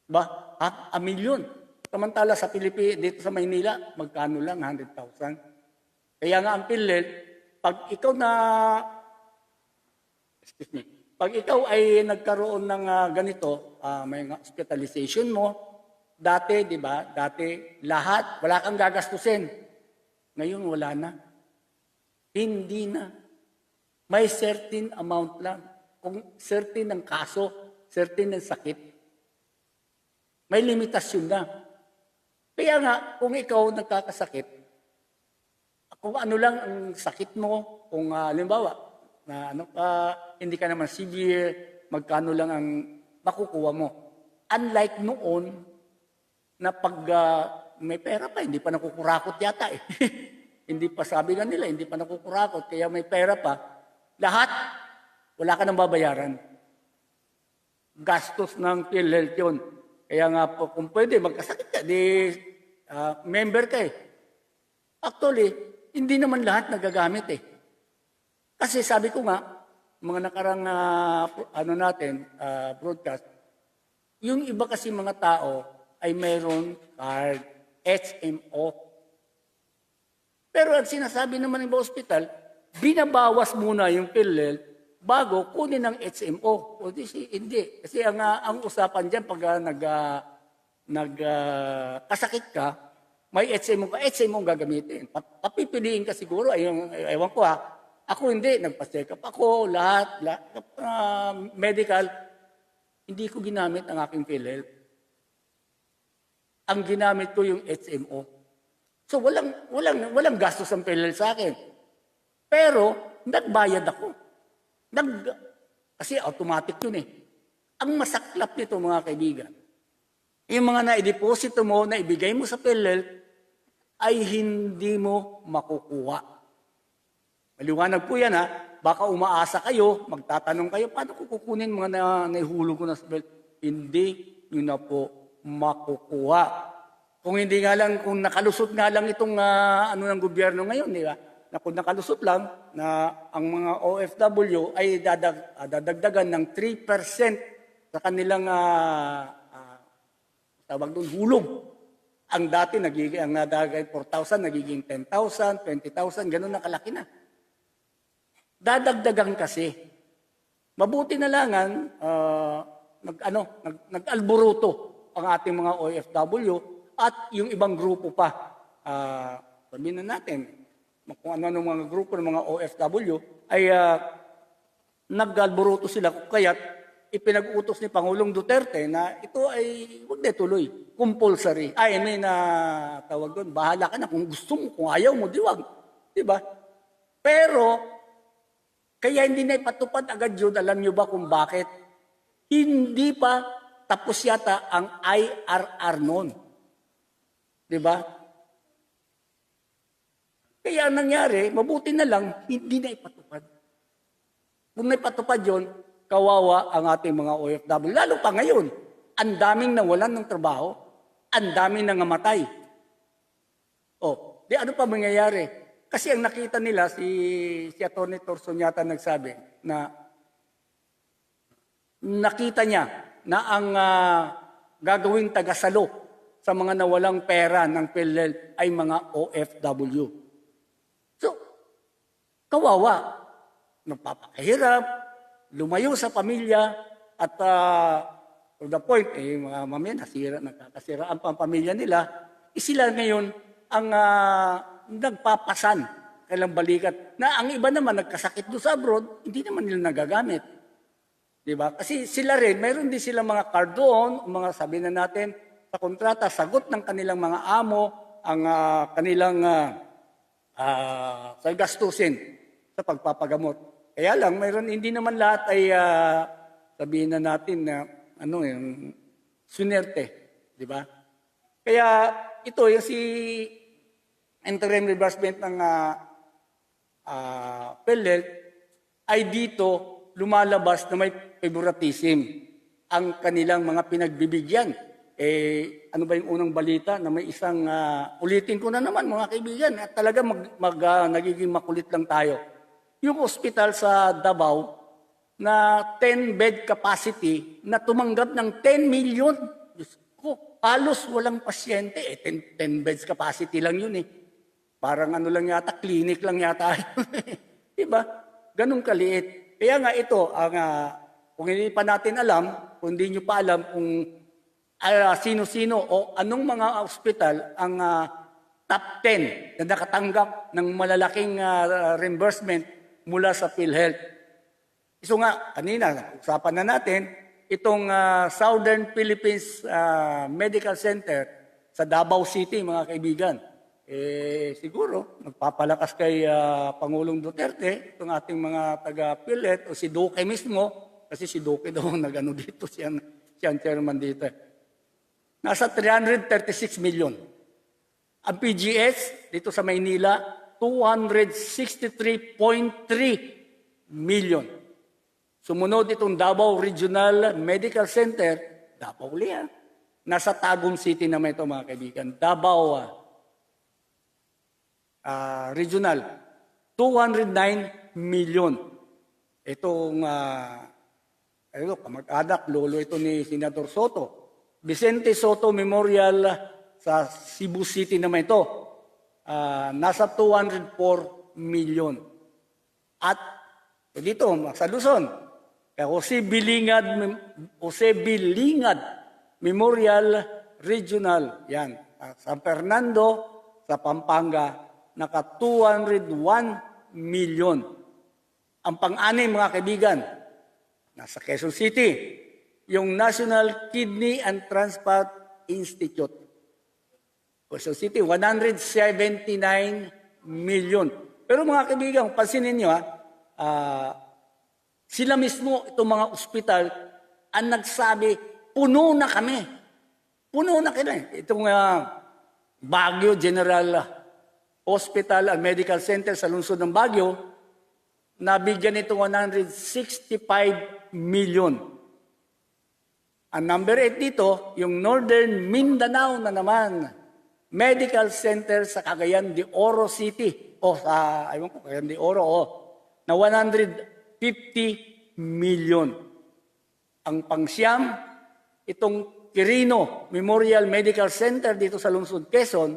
A: Ba? 1,000,000. Samantala sa Pilipinas, dito sa Maynila, magkano lang? 100,000. Kaya nga ang PhilHealth, pag ikaw ay nagkaroon ng ganito, may hospitalization mo, dati, di ba? Dati, lahat, wala kang gagastusin. Ngayon, wala na. Hindi na. May certain amount lang. Kung certain ng kaso, certain ng sakit, may limitasyon na. Kaya nga, kung ikaw nagkakasakit, kung ano lang ang sakit mo, kung halimbawa, na hindi ka naman severe, magkano lang ang makukuha mo. Unlike noon, na pag may pera pa, hindi pa nakukurakot yata Hindi pa sabi nga nila, hindi pa nakukurakot, kaya may pera pa. Lahat, wala ka nang babayaran. Gastos ng PhilHealth yun. Kaya nga po, kung pwede, magkasakit ka, di member ka eh. Actually, hindi naman lahat nagagamit eh. Kasi sabi ko nga, mga nakarang broadcast, yung iba kasi mga tao ay mayroon card, HMO. Pero ang sinasabi naman ng hospital, binabawas muna yung PhilHealth bago kunin ng HMO. O hindi. Kasi ang usapan dyan, pag kasakit ka, may HMO ka, HMO ang gagamitin. Papipiliin ka siguro, ewan ko Ako hindi, nagpa-check up ako, lahat medical, hindi ko ginamit ang aking PhilHealth. Ang ginamit ko yung HMO. So walang gastos ang PhilHealth sa akin. Pero nagbayad ako. Kasi automatic yun eh. Ang masaklap nito mga kaibigan, yung mga naideposito mo, na ibigay mo sa PhilHealth, ay hindi mo makukuha. Maliwanag po yan baka umaasa kayo, magtatanong kayo, paano ko kukunin mga naihulog ko na sa PhilHealth? Hindi nyo na po makukuha. Kung hindi nga lang, kung nakalusot nga lang itong ng gobyerno ngayon, di ba? Na kung nakalusot lang na ang mga OFW ay dadagdagan ng 3% sa kanilang tawag doon, hulog. Ang dati ang nadagay 4,000, nagiging 10,000, 20,000, ganun na kalaki na. Dadagdagan kasi. Mabuti na langan nag-alburuto ang ating mga OFW at yung ibang grupo pa. Sabihin na natin, kung ano mga grupo ng mga OFW ay nag-alburuto sila kaya't ipinag-utos ni Pangulong Duterte na ito ay huwag na tuloy, compulsory. Tawag doon, bahala ka na kung gusto mo, kung ayaw mo, diwag. Diba? Pero kaya hindi na ipatupad agad yun. Alam nyo ba kung bakit? Hindi pa tapos yata ang IRR noon. Diba? Kaya ang nangyari, mabuti na lang, hindi na ipatupad. Kung naipatupad yun, kawawa ang ating mga OFW. Lalo pa ngayon, ang daming nawalan ng trabaho, ang daming nangamatay. Di ano pa mangyayari? Kasi ang nakita nila, si Atty. Torson yata nagsabi, na nakita niya na ang gagawing tagasalo sa mga nawalang pera ng PhilHealth ay mga OFW. So, kawawa, nagpapakahirap, lumayo sa pamilya, at to the point, mamaya nakakasiraan pa ang pamilya nila, sila ngayon ang nagpapasan kailang balikat. Na ang iba naman nagkasakit doon sa abroad, hindi naman nila nagagamit. Diba? Kasi sila rin, mayroon din silang mga card doon, mga sabi na natin, sa kontrata, sagot ng kanilang mga amo, ang kanilang sa gastusin sa pagpapagamot. Kaya lang, mayroon, hindi naman lahat ay sabihin na natin na yung sunerte. Diba? Kaya ito, yung si interim reimbursement ng PhilHealth ay dito lumalabas na may favoritism ang kanilang mga pinagbibigyan. Ano ba yung unang balita na may isang, ulitin ko na naman mga kaibigan, at talaga nagiging makulit lang tayo. Yung hospital sa Davao na 10-bed capacity na tumanggap ng 10 million. Diyos ko, halos walang pasyente. 10 beds capacity lang yun eh. Parang lang yata, clinic lang yata. Diba? Ganun kaliit. Kaya nga ito, kung hindi pa natin alam, kung hindi nyo pa alam kung sino-sino o anong mga ospital ang top 10 na nakatanggap ng malalaking reimbursement mula sa PhilHealth. So nga, kanina, usapan na natin, itong Southern Philippines Medical Center sa Davao City, mga kaibigan. Siguro, magpapalakas kay Pangulong Duterte, itong ating mga taga-PhilHealth, o si Duque mismo, kasi si Duque daw nag-ano dito, siya ang chairman dito. Nasa 336 million. Ang PGS, dito sa Maynila, 263.3 million. Sumunod itong Davao Regional Medical Center, Davao ulit nasa Tagum City naman ito mga kaibigan. Davao Regional, 209 million. Itong kamag-anak, lolo ito ni Senador Soto. Vicente Soto Memorial sa Cebu City naman ito. Nasa 204 million. At dito, sa Luzon, Jose Bilingad Memorial Regional. Yan. San Fernando, sa Pampanga, naka 201 million. Ang pang-anim mga kaibigan, nasa Quezon City, yung National Kidney and Transplant Institute. Quezon City, 179 million. Pero mga kaibigan, pansinin nyo sila mismo, itong mga ospital, ang nagsabi, puno na kami. Puno na kami. Itong Baguio General Hospital and Medical Center sa lungsod ng Baguio, nabigyan ito 165 million. Ang number 8 dito, yung Northern Mindanao na naman, Medical Center sa Cagayan de Oro City, Cagayan de Oro, na 150 million. Ang pangsyam, itong Quirino Memorial Medical Center dito sa lungsod Quezon,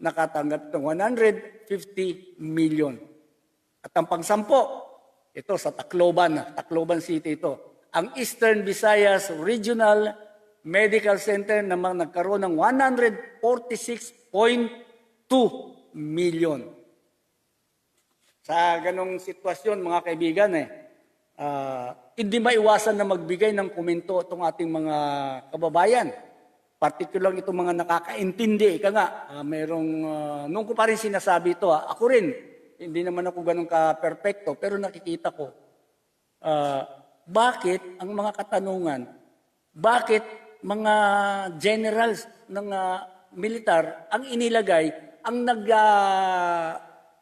A: nakatanggap ng 150 million. At ang pangsampo, ito sa Tacloban City ito. Ang Eastern Visayas Regional Medical Center naman nagkaroon ng 146.2 million. Sa ganong sitwasyon mga kaibigan, hindi maiwasan na magbigay ng komento itong ating mga kababayan. Particular itong mga nakakaintindi. Ika nga, nung ko pa rin sinasabi ito, ako rin, hindi naman ako ganun ka-perfecto, pero nakikita ko, bakit ang mga katanungan, bakit mga generals ng militar ang inilagay, ang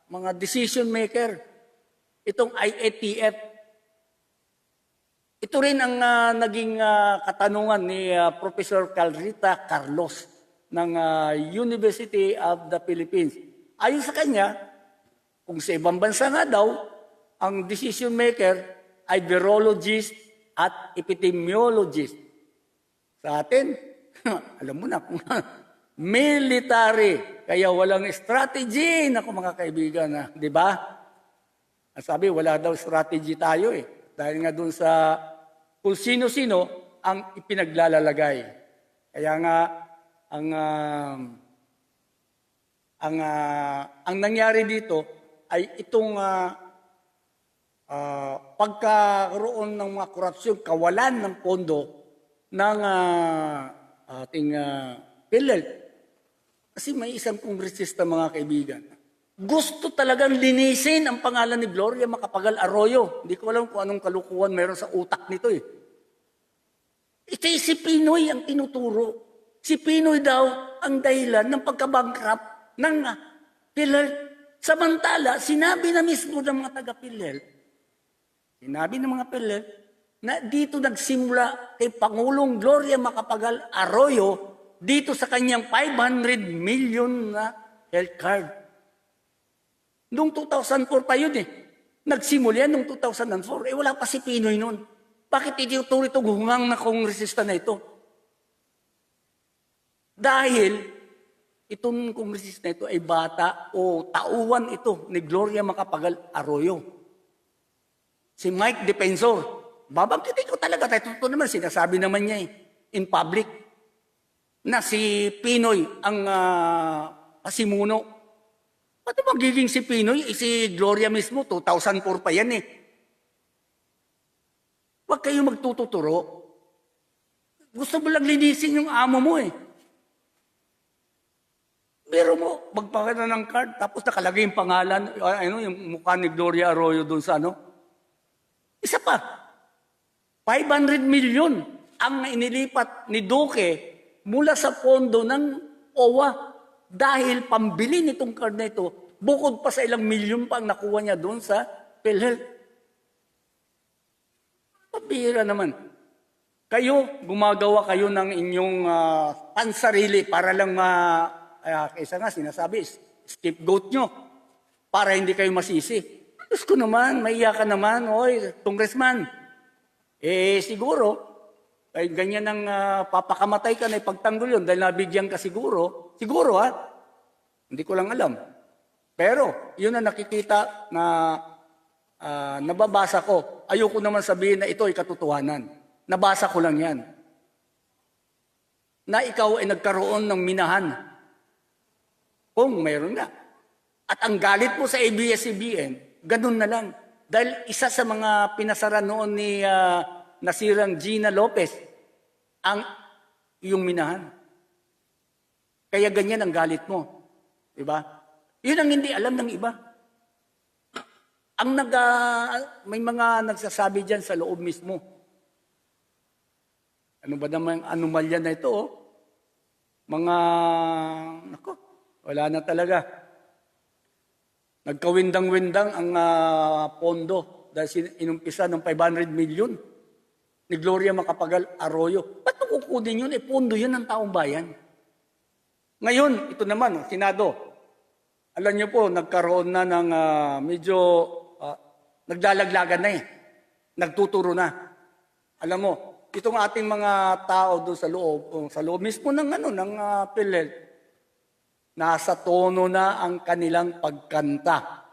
A: mga decision maker, itong IATF. Ito rin ang naging katanungan ni Professor Calrita Carlos ng University of the Philippines. Ayon sa kanya, kung sa ibang bansa nga daw, ang decision maker ay virologist at epidemiologist. Sa atin, alam mo na, military, kaya walang strategy. Naku mga kaibigan, di ba? Sabi, wala daw strategy tayo Dahil nga dun sa kung sino-sino ang ipinaglalalagay. Kaya nga, ang nangyari dito ay itong pagkaroon ng mga korupsyon, kawalan ng pondo ng ating PhilHealth. Kasi may isang kongresista mga kaibigan. Gusto talagang linisin ang pangalan ni Gloria Macapagal Arroyo. Hindi ko alam kung anong kalukuhan meron sa utak nito Ito si Pinoy ang tinuturo. Si Pinoy daw ang dahilan ng pagkabankrupt ng PhilHealth. Samantala, sinabi na mismo ng mga taga-PhilHealth, sinabi ng mga PhilHealth, na dito nagsimula kay Pangulong Gloria Macapagal Arroyo dito sa kanyang 500 million na health card. Noong 2004 pa yun Nagsimula yan noong 2004. Wala pa si Pinoy noon. Bakit ituturo itong hungang na kongresista na ito? Dahil itong kongresista na ito ay bata o tauhan ito ni Gloria Macapagal Arroyo. Si Mike Defensor. Babangkitin ko talaga. Ito naman, sinasabi naman niya in public na si Pinoy ang pasimuno. Paano magiging si Pinoy? Si Gloria mismo, 2004 pa yan Huwag kayo magtututuro. Gusto mo lang linisin yung amo mo Pero mo, magpakita ng card, tapos nakalagay yung pangalan, yung mukha ni Gloria Arroyo doon sa Isa pa, 500 million ang inilipat ni Duque mula sa pondo ng OWA. Dahil pambili nitong card na ito, bukod pa sa ilang milyon pa ang nakuha niya doon sa PhilHealth. Pabira naman. gumagawa kayo ng inyong pansarili para lang kaysa nga sinasabi, scapegoat nyo para hindi kayo masisi. Diyos ko naman, maiya ka naman, oy, congressman. Siguro, ay ganyan ang papakamatay ka na ipagtanggol yun dahil nabigyan ka siguro. Siguro hindi ko lang alam. Pero, yun ang nakikita na nababasa ko. Ayoko naman sabihin na ito ay katotohanan. Nabasa ko lang yan. Na ikaw ay nagkaroon ng minahan. Kung mayroon nga. At ang galit mo sa ABS-CBN, ganun na lang. Dahil isa sa mga pinasara noon ni nasirang Gina Lopez, ang iyong minahan. Kaya ganyan ang galit mo. Diba? Yun ang hindi alam ng iba. May mga nagsasabi dyan sa loob mismo. Ano ba naman ang anomalya na ito? Wala na talaga. Nagkawindang-windang ang pondo dahil inumpisa ng 500 million ni Gloria Macapagal Arroyo. Ba't kukunin yun? Pondo yun ng taong bayan. Ngayon, ito naman, Senado. Alam niyo po, nagkaroon na ng medyo naglalaglagan na Nagtuturo na. Alam mo, itong ating mga tao doon sa loob mismo ng PhilHealth, nasa tono na ang kanilang pagkanta.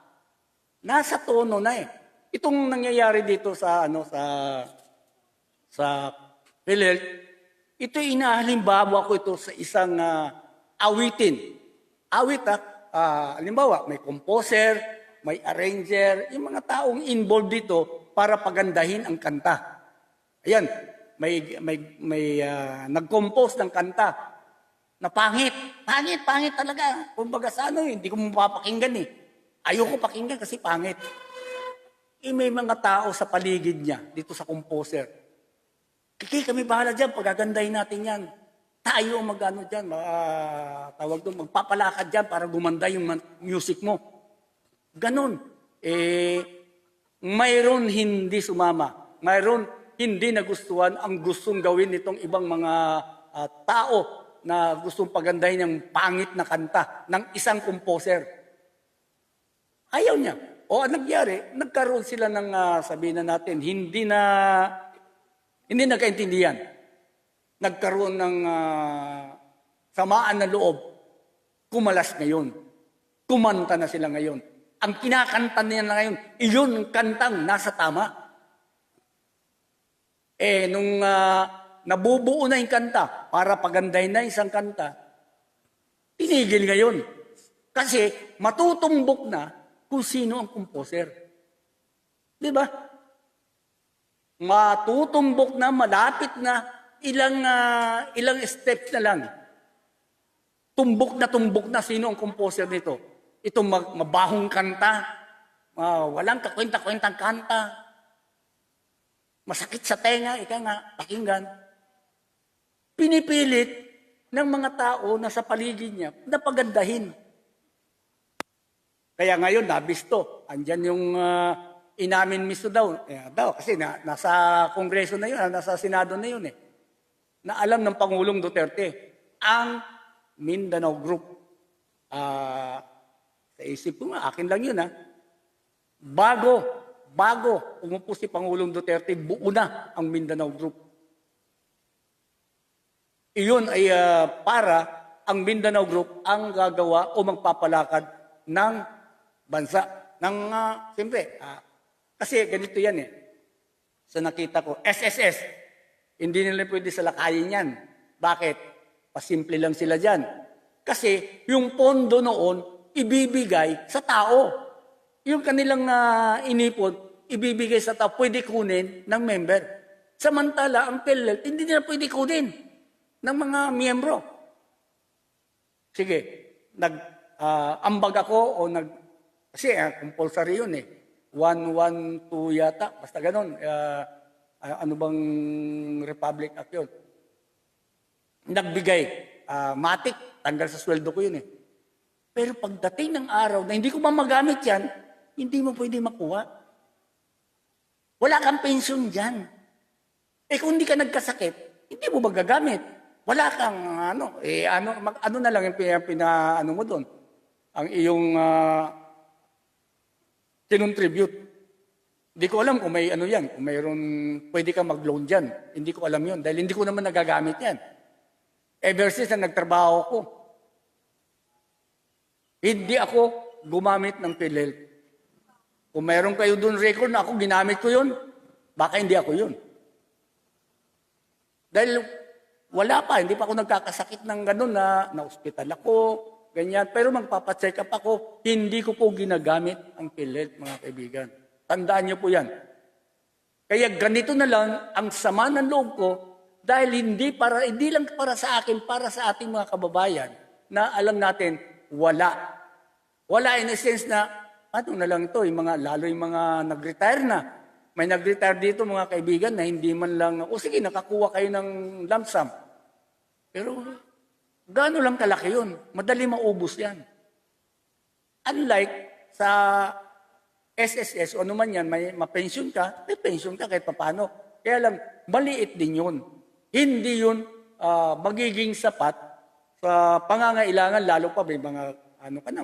A: Nasa tono na Itong nangyayari dito sa PhilHealth, ito inahalimbawa ko ito sa isang awitin. Awit halimbawa, may composer, may arranger, yung mga taong involved dito para pagandahin ang kanta. Ayan, may nag-compose ng kanta na pangit talaga. Kumbaga sa hindi ko mapapakinggan Ayoko pakinggan kasi pangit. May mga tao sa paligid niya, dito sa composer. Kami bahala dyan, pagagandahin natin yan. Tayo magano dyan, magpapalakad dyan para gumanda yung music mo. Ganon. Mayroon hindi sumama. Mayroon hindi nagustuhan ang gustong gawin nitong ibang mga tao na gustong pagandahin yung pangit na kanta ng isang composer. Ayaw niya. O ang nangyari, nagkaroon sila ng sabihin na natin, hindi nagkaintindihan. Nagkaroon ng samaan na loob. Kumalas ngayon. Kumanta na sila ngayon. Ang kinakanta niya na ngayon, iyon ang kantang nasa tama. Nung nabubuo na yung kanta para pagandahin na isang kanta, tinigil ngayon. Kasi matutumbok na kung sino ang composer. Di ba? Matutumbok na, malapit na, ilang steps na lang. Tumbok na sino ang composer nito. Itong mabahong kanta, walang kakwenta-kwentang kanta, masakit sa tenga, pakinggan. Pinipilit ng mga tao na sa paligid niya na pagandahin. Kaya ngayon, nabisto. Andyan yung inamin mismo daw. Kasi nasa Kongreso na yun, nasa Senado na yun na alam ng Pangulong Duterte ang Mindanao Group. Sa isip ko nga, akin lang yun Bago umupo si Pangulong Duterte, buo na ang Mindanao Group. Iyon ay para ang Mindanao Group ang gagawa o magpapalakad ng bansa. Siyempre, kasi ganito yan sa nakita ko, SSS, hindi nila pwede salakayin yan. Bakit? Pasimple lang sila dyan. Kasi yung pondo noon, ibibigay sa tao. Yung kanilang inipon, ibibigay sa tao, pwede kunin ng member. Samantala, ang PhilHealth, hindi nila pwede kunin ng mga miyembro. Sige, ambag ako o kasi compulsory yun 112 yata, basta ganon. Ano bang Republic Act yun? Nagbigay, matik, tanggal sa sweldo ko yun Pero pagdating ng araw na hindi ko magamit yan, hindi mo pwede makuha. Wala kang pensyon dyan. Kung hindi ka nagkasakit, hindi mo magagamit. Wala kang ano na lang yung pina ano mo doon. Ang iyong kinontribute. Hindi ko alam kung may ano yan, kung mayroon pwede ka mag-loan dyan. Hindi ko alam yun dahil hindi ko naman nagagamit yan. Ever since na nagtrabaho ko, hindi ako gumamit ng PhilHealth. Kung mayroon kayo doon record na ako ginamit ko yun, baka hindi ako yun. Dahil wala pa, hindi pa ako nagkakasakit ng gano'n na ospital ako, ganyan. Pero magpapacheck up ako, hindi ko po ginagamit ang PhilHealth, mga kaibigan. Tandaan niyo po yan. Kaya ganito na lang ang sama ng loob ko dahil hindi lang para sa akin, para sa ating mga kababayan na alam natin, wala. Wala in a sense na, ano na lang ito, lalo yung mga nag-retire na. May nag-retire dito mga kaibigan na hindi man lang, sige, nakakuha kayo ng lump sum. Pero gaano lang kalaki yun? Madali maubos yan. Unlike sa SSS o ano man yan, may pension ka kahit papano. Kaya lang, maliit din yun. Hindi yun magiging sapat sa pangangailangan, lalo pa may mga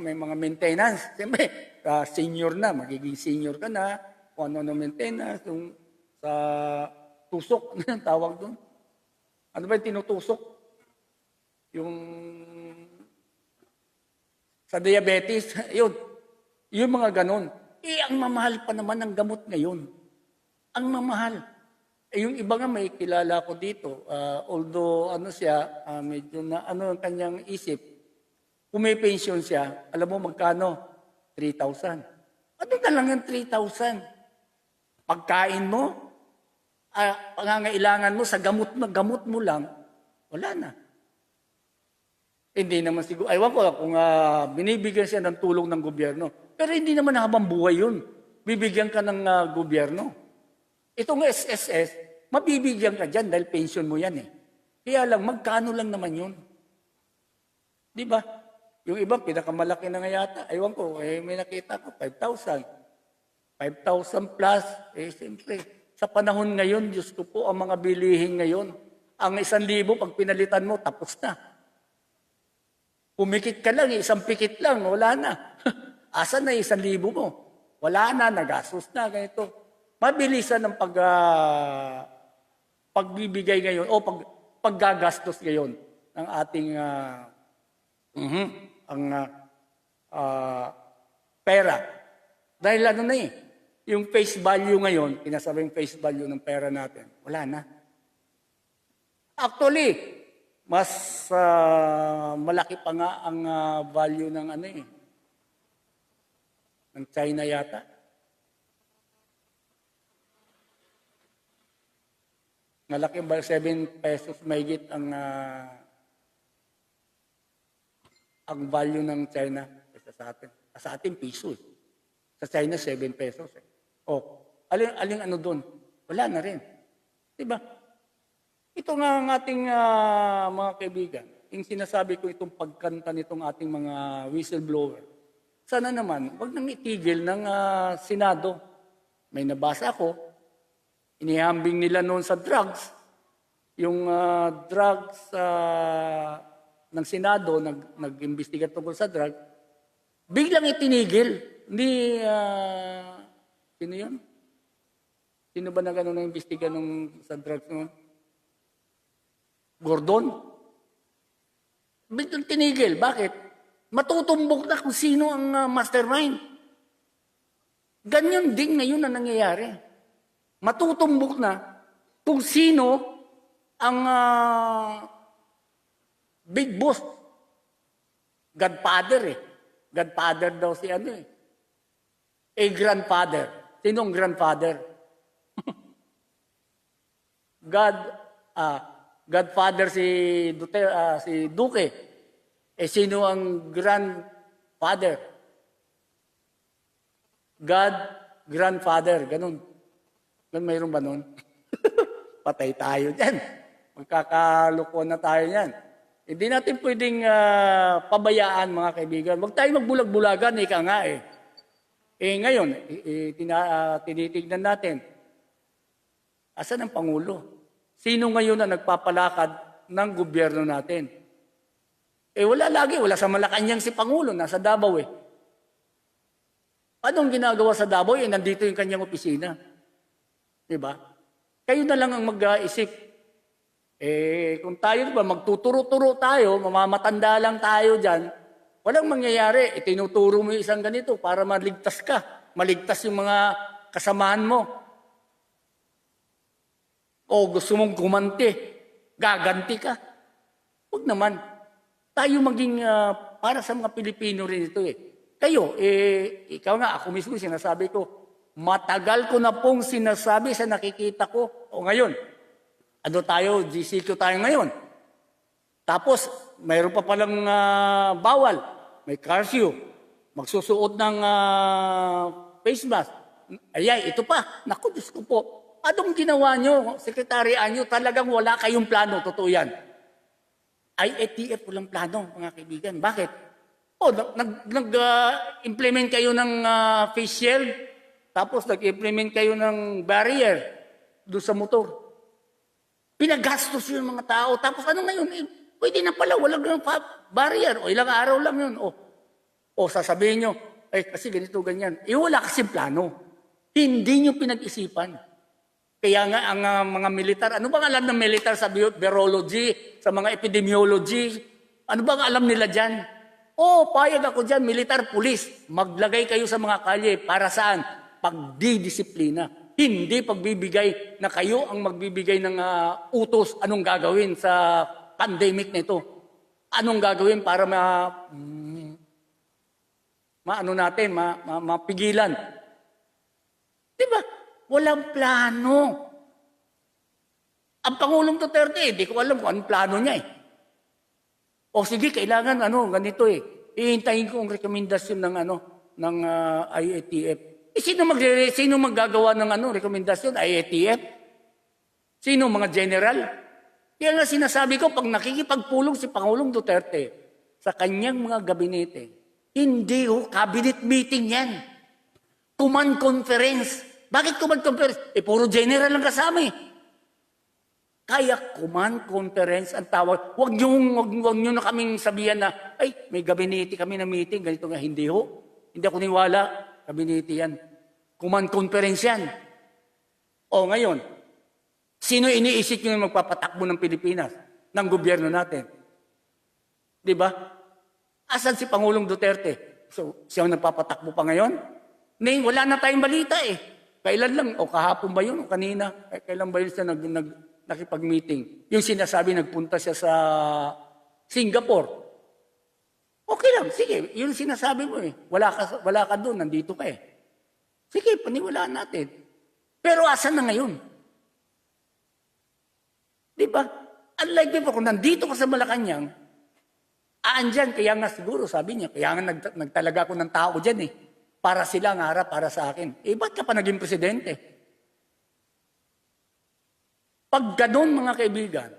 A: may mga maintenance. Siyempre, senior na, magiging senior ka na, kung ano maintenance, yung sa tusok, ano yung tawag doon? Ano ba yung tinutusok? Yung sa diabetes, yun. Yung mga ganun. Ang mamahal pa naman ang gamot ngayon. Ang mamahal. Yung iba nga may kilala ko dito, although siya, medyo na ang kanyang isip, kung may pension siya, alam mo magkano? 3,000. Ano na lang yung 3,000? Pagkain mo, pangangailangan mo sa gamot mo lang, wala na. Hindi naman siguro, aywan ko kung binibigyan siya ng tulong ng gobyerno. Pero hindi naman habang buhay yun. Bibigyan ka ng gobyerno. Itong SSS, mabibigyan ka dyan dahil pension mo yan eh. Kaya lang, magkano lang naman yun? Di ba? Yung iba, pinakamalaki na nga yata. Aywan ko, may nakita ko, 5,000. 5,000 plus. Siyempre, sa panahon ngayon, Diyos ko po, ang mga bilihin ngayon, ang 1,000, pag pinalitan mo, tapos na. Pumikit ka lang, isang pikit lang, wala na. Asan na 1,000 mo? Wala na, nagastos na, ganito. Mabilisan ang pagbibigay ngayon, o paggagastos ngayon ng ating pera. Dahil yung face value ngayon, pinasabing face value ng pera natin, wala na. Actually, mas malaki pa nga ang value ng ng China yata. Malaki ba 7 pesos mahigit ang value ng China sa atin. Sa atin piso. Sa China 7 pesos. Aling doon? Wala na rin. 'Di ba? Ito nga ang ating mga kaibigan, yung sinasabi ko itong pagkanta nitong ating mga whistleblower. Sana naman, wag nang itigil ng Senado. May nabasa ako, inihambing nila noon sa drugs, yung drugs ng Senado, nag-imbestiga tungkol sa drug, biglang itinigil. Hindi, sino yun? Sino ba na gano'n na-imbestiga sa drugs noon? Gordon. Biglang tinigil. Bakit? Matutumbok na kung sino ang mastermind. Ganyan din ngayon na nangyayari. Matutumbok na kung sino ang big boss. Godfather Godfather daw si grandfather. Sino ang grandfather? Godfather si Duque. Sino ang grandfather? Grandfather, ganun. Mayroon ba nun? Patay tayo dyan. Magkakalukuan na tayo yan. Hindi natin pwedeng pabayaan, mga kaibigan. Huwag tayo magbulag-bulagan, ika nga eh. Ngayon, tinitignan natin. Asan ang Pangulo? Sino ngayon na nagpapalakad ng gobyerno natin? Wala sa Malacanang si Pangulo, nasa Davao eh. Anong ginagawa sa Davao? Nandito yung kanyang opisina. Diba? Kayo na lang ang mag-isip. Kung tayo diba, magtuturo-turo tayo, mamamatanda lang tayo dyan, walang mangyayari. Tinuturo mo yung isang ganito para maligtas ka. Maligtas yung mga kasamahan mo. O gusto mong gumanti, gaganti ka. Huwag naman. Tayo maging para sa mga Pilipino rin ito eh. Kayo, ikaw nga, ako mismo sinasabi ko, matagal ko na pong sinasabi sa nakikita ko. O ngayon, GCQ tayo ngayon. Tapos, mayroon pa palang bawal. May curfew. Magsusuot ng face mask. Ito pa. Naku, Diyos ko po. Anong ginawa nyo, sekretarya nyo? Talagang wala kayong plano. Totoo yan. IATF walang plano, mga kaibigan. Bakit? Nag-implement kayo ng face shield, tapos nag-implement kayo ng barrier doon sa motor. Pinagastos yung mga tao. Tapos ano ngayon? Pwede na pala, walang barrier. Ilang araw lang yun. Sasabihin nyo, kasi ganito, ganyan. Wala kasi plano. Hindi nyo pinag-isipan. Kaya nga ang mga militar, ano bang alam ng militar sa virology, sa mga epidemiology? Ano bang alam nila dyan? Payag ako dyan, militar, pulis. Maglagay kayo sa mga kalye. Para saan? Pagdidisiplina. Hindi pagbibigay na kayo ang magbibigay ng utos anong gagawin sa pandemic na ito. Anong gagawin para mapigilan. Diba? Walang plano. Ang Pangulong Duterte, di ko alam kung anong plano niya eh. Sige, kailangan ganito eh. Ihintayin ko ang rekomendasyon ng IATF. Sino maggagawa ng rekomendasyon? IATF? Sino? Mga general? Kaya nga sinasabi ko, pag nakikipagpulong si Pangulong Duterte sa kanyang mga gabinete, hindi cabinet meeting yan. Command conference. Bakit command conference? Puro general lang kasama eh. Kaya command conference ang tawag. Huwag nyo na kaming sabihan na, may gabinete kami na meeting, ganito nga. Hindi Hindi ako niwala. Gabinete yan. Command conference yan. Ngayon, sino iniisip nyo na magpapatakbo ng Pilipinas? Ng gobyerno natin? Diba? Asan si Pangulong Duterte? So, siya ang nagpapatakbo pa ngayon? Wala na tayong balita eh. Kailan lang? Kahapon ba yun? O kanina? Kailan ba yun siya nakipag-meeting? Yung sinasabi, nagpunta siya sa Singapore. Okay lang, sige. Yun sinasabi mo eh. Wala ka doon, nandito ka eh. Sige, paniwalaan natin. Pero asan na ngayon? Diba? Unlike before, kung nandito ka sa Malacanang, aandyan, kaya nga siguro, sabi niya, kaya nga nagtalaga ako ng tao dyan eh. Para sila ang harap, para sa akin. Ba't ka pa naging presidente? Pag ganun, mga kaibigan,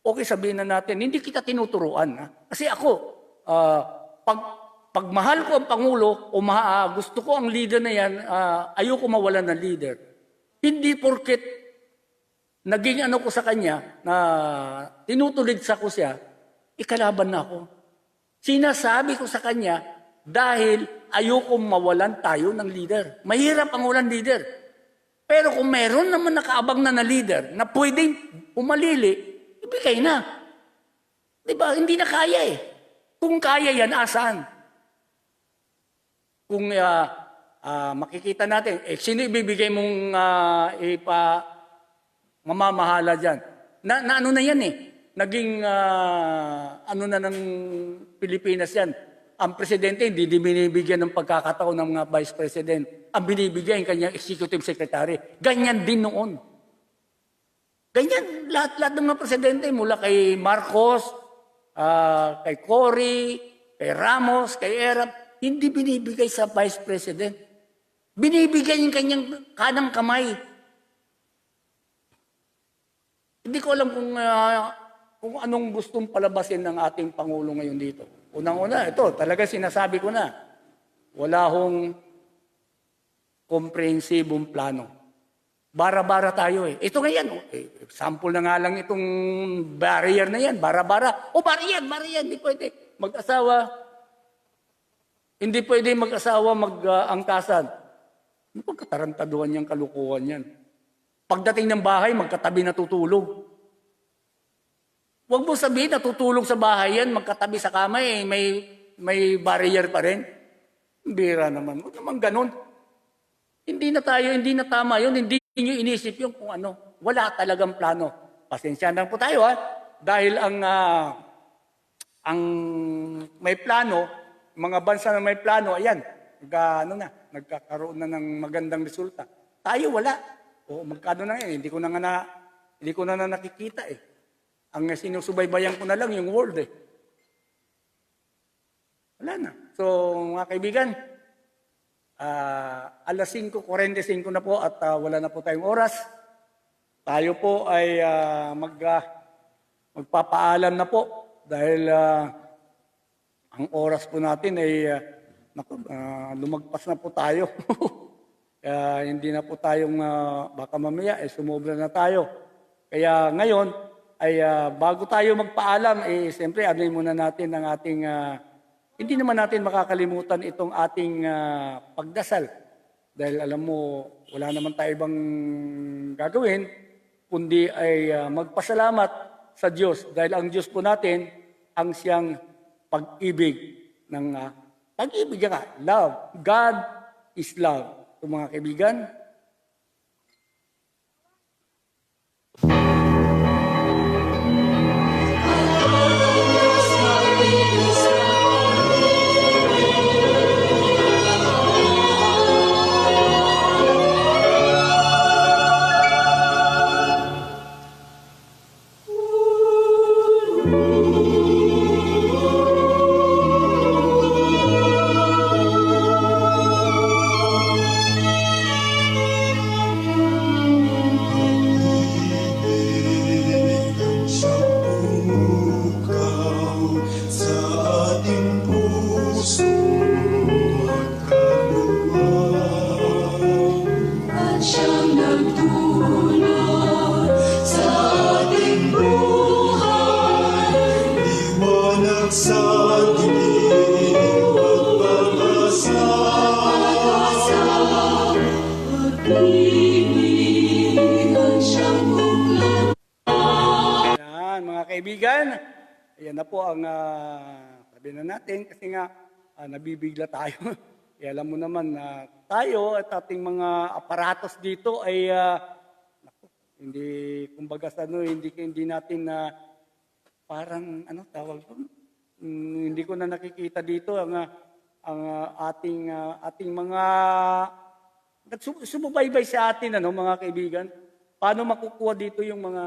A: okay sabihin na natin, hindi kita tinuturuan. Ha? Kasi ako, pag mahal ko ang Pangulo, o gusto ko ang leader na yan, ayoko mawalan ng leader. Hindi porket naging ko sa kanya, na tinutuligsa ko siya, ikalaban na ako. Sinasabi ko sa kanya, dahil ayoko mawalan tayo ng leader. Mahirap ang walang leader. Pero kung meron naman nakaabang na leader na pwedeng pumalili, ibigay na. Diba? Hindi na kaya eh. Kung kaya yan, asan? Kung makikita natin, sino ibibigay mong mamamahala dyan? Na ano na yan eh. Naging na ng Pilipinas yan. Ang presidente hindi binibigyan ng pagkakataon ng mga vice president. Ang binibigyan kanyang executive secretary. Ganyan din noon. Ganyan lahat ng mga presidente mula kay Marcos, kay Cory, kay Ramos, kay Erap, hindi binibigay sa vice president. Binibigyan yung kanyang kanang kamay. Hindi ko alam kung anong gustong palabasin ng ating Pangulo ngayon dito. Unang-una, ito, talaga sinasabi ko na, wala hong komprehensibong plano. Bara-bara tayo eh. Ito nga yan, oh. Sample na nga lang itong barrier na yan. Bara-bara. O barrier, hindi pwede. Mag-asawa, hindi pwede mag-asawa mag-angkasan. Ano pang katarantaduhan niyang kalukuhan yan? Pagdating ng bahay, magkatabi natutulog. Huwag mo sabihin, natutulog sa bahay yan, magkatabi sa kama eh, may barrier pa rin. Bira naman. Huwag naman ganun. Hindi na tama yun. Hindi nyo inisip yung kung ano. Wala talagang plano. Pasensya na po tayo ha. Dahil ang may plano, mga bansa na may plano, ayan, nagkakaroon na ng magandang resulta. Tayo wala. O magkano na yan, hindi ko na nakikita eh. Ang sinusubaybayan ko na lang yung world eh. Wala na. So mga kaibigan, alas 5:45 na po at wala na po tayong oras. Tayo po ay magpapaalam na po dahil ang oras po natin ay lumagpas na po tayo. Hindi na po tayong baka mamaya ay sumobra na tayo. Kaya ngayon ay bago tayo magpaalam, siyempre anuin muna natin ang ating hindi naman natin makakalimutan itong ating pagdasal. Dahil alam mo, wala naman tayo ibang gagawin, kundi ay magpasalamat sa Diyos. Dahil ang Diyos po natin, ang siyang pag-ibig ng pag-ibig nga, love. God is love. So mga kaibigan,
C: sa pukaw sa ating puso at kaluwag.
B: At siyang nagtulot sa ating buhay.
C: Liwanag sa dilim at pag-asa.
B: Pag-ibig ang siyang buklan.
A: yan mga kaibigan, ayan na po ang sabi na natin kasi nga nabibigla tayo. Alam mo naman na tayo at ating mga aparatos dito ay hindi kumbaga sa hindi natin na parang tawag doon. Hindi ko na nakikita dito ang ating mga sumubaybay sa atin mga kaibigan. Paano makukuha dito yung mga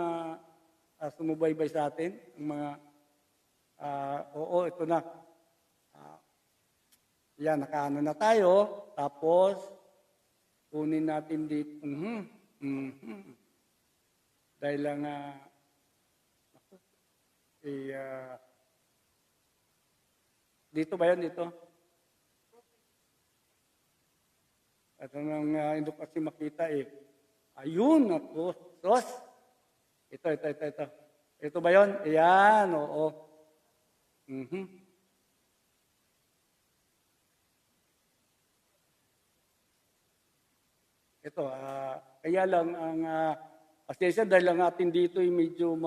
A: sumubaybay sa atin, yung mga ito na. Yan, nakaano na tayo. Tapos, kunin natin dito. Dahil lang, dito ba yun? Dito? Ito nang hindi ko kasi makita eh. Ayun, ako. Sos. Ito. Ito ba yun? Ayan, oo. Ito, kaya lang ang pasensya dahil ang atin dito ay medyo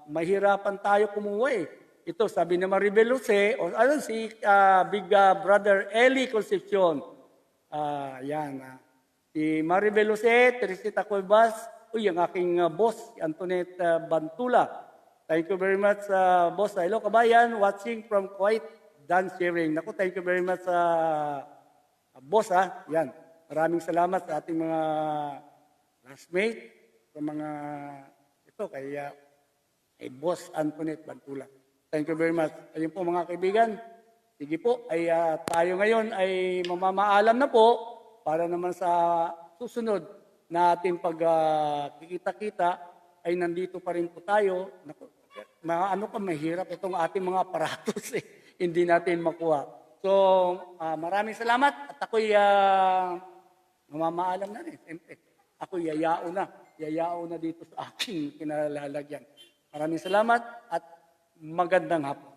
A: mahirapan tayo kumuha eh. Ito, sabi ni Maribel Jose, si Big Brother Eli Concepcion. Yan. Si Maribel Jose, Teresita Cuevas, ang aking boss, Antoinette Bantula. Thank you very much, boss. Hello, kabayan, watching from Kuwait, dance sharing. Naku, thank you very much, boss, Yan. Maraming salamat sa ating mga classmate, sa mga kay Boss Antoinette Bantula. Thank you very much. Ayun po mga kaibigan. Sige po, ay tayo ngayon ay mamamaalam na po para naman sa susunod na ating pagkikita-kita ay nandito pa rin po tayo. Mahirap itong ating mga aparatos hindi natin makuha. So, maraming salamat at ako'y mamamaalam na rin. Siyempre. ako yayao na dito sa aking kinalalagyan. Maraming salamat at magandang hapon.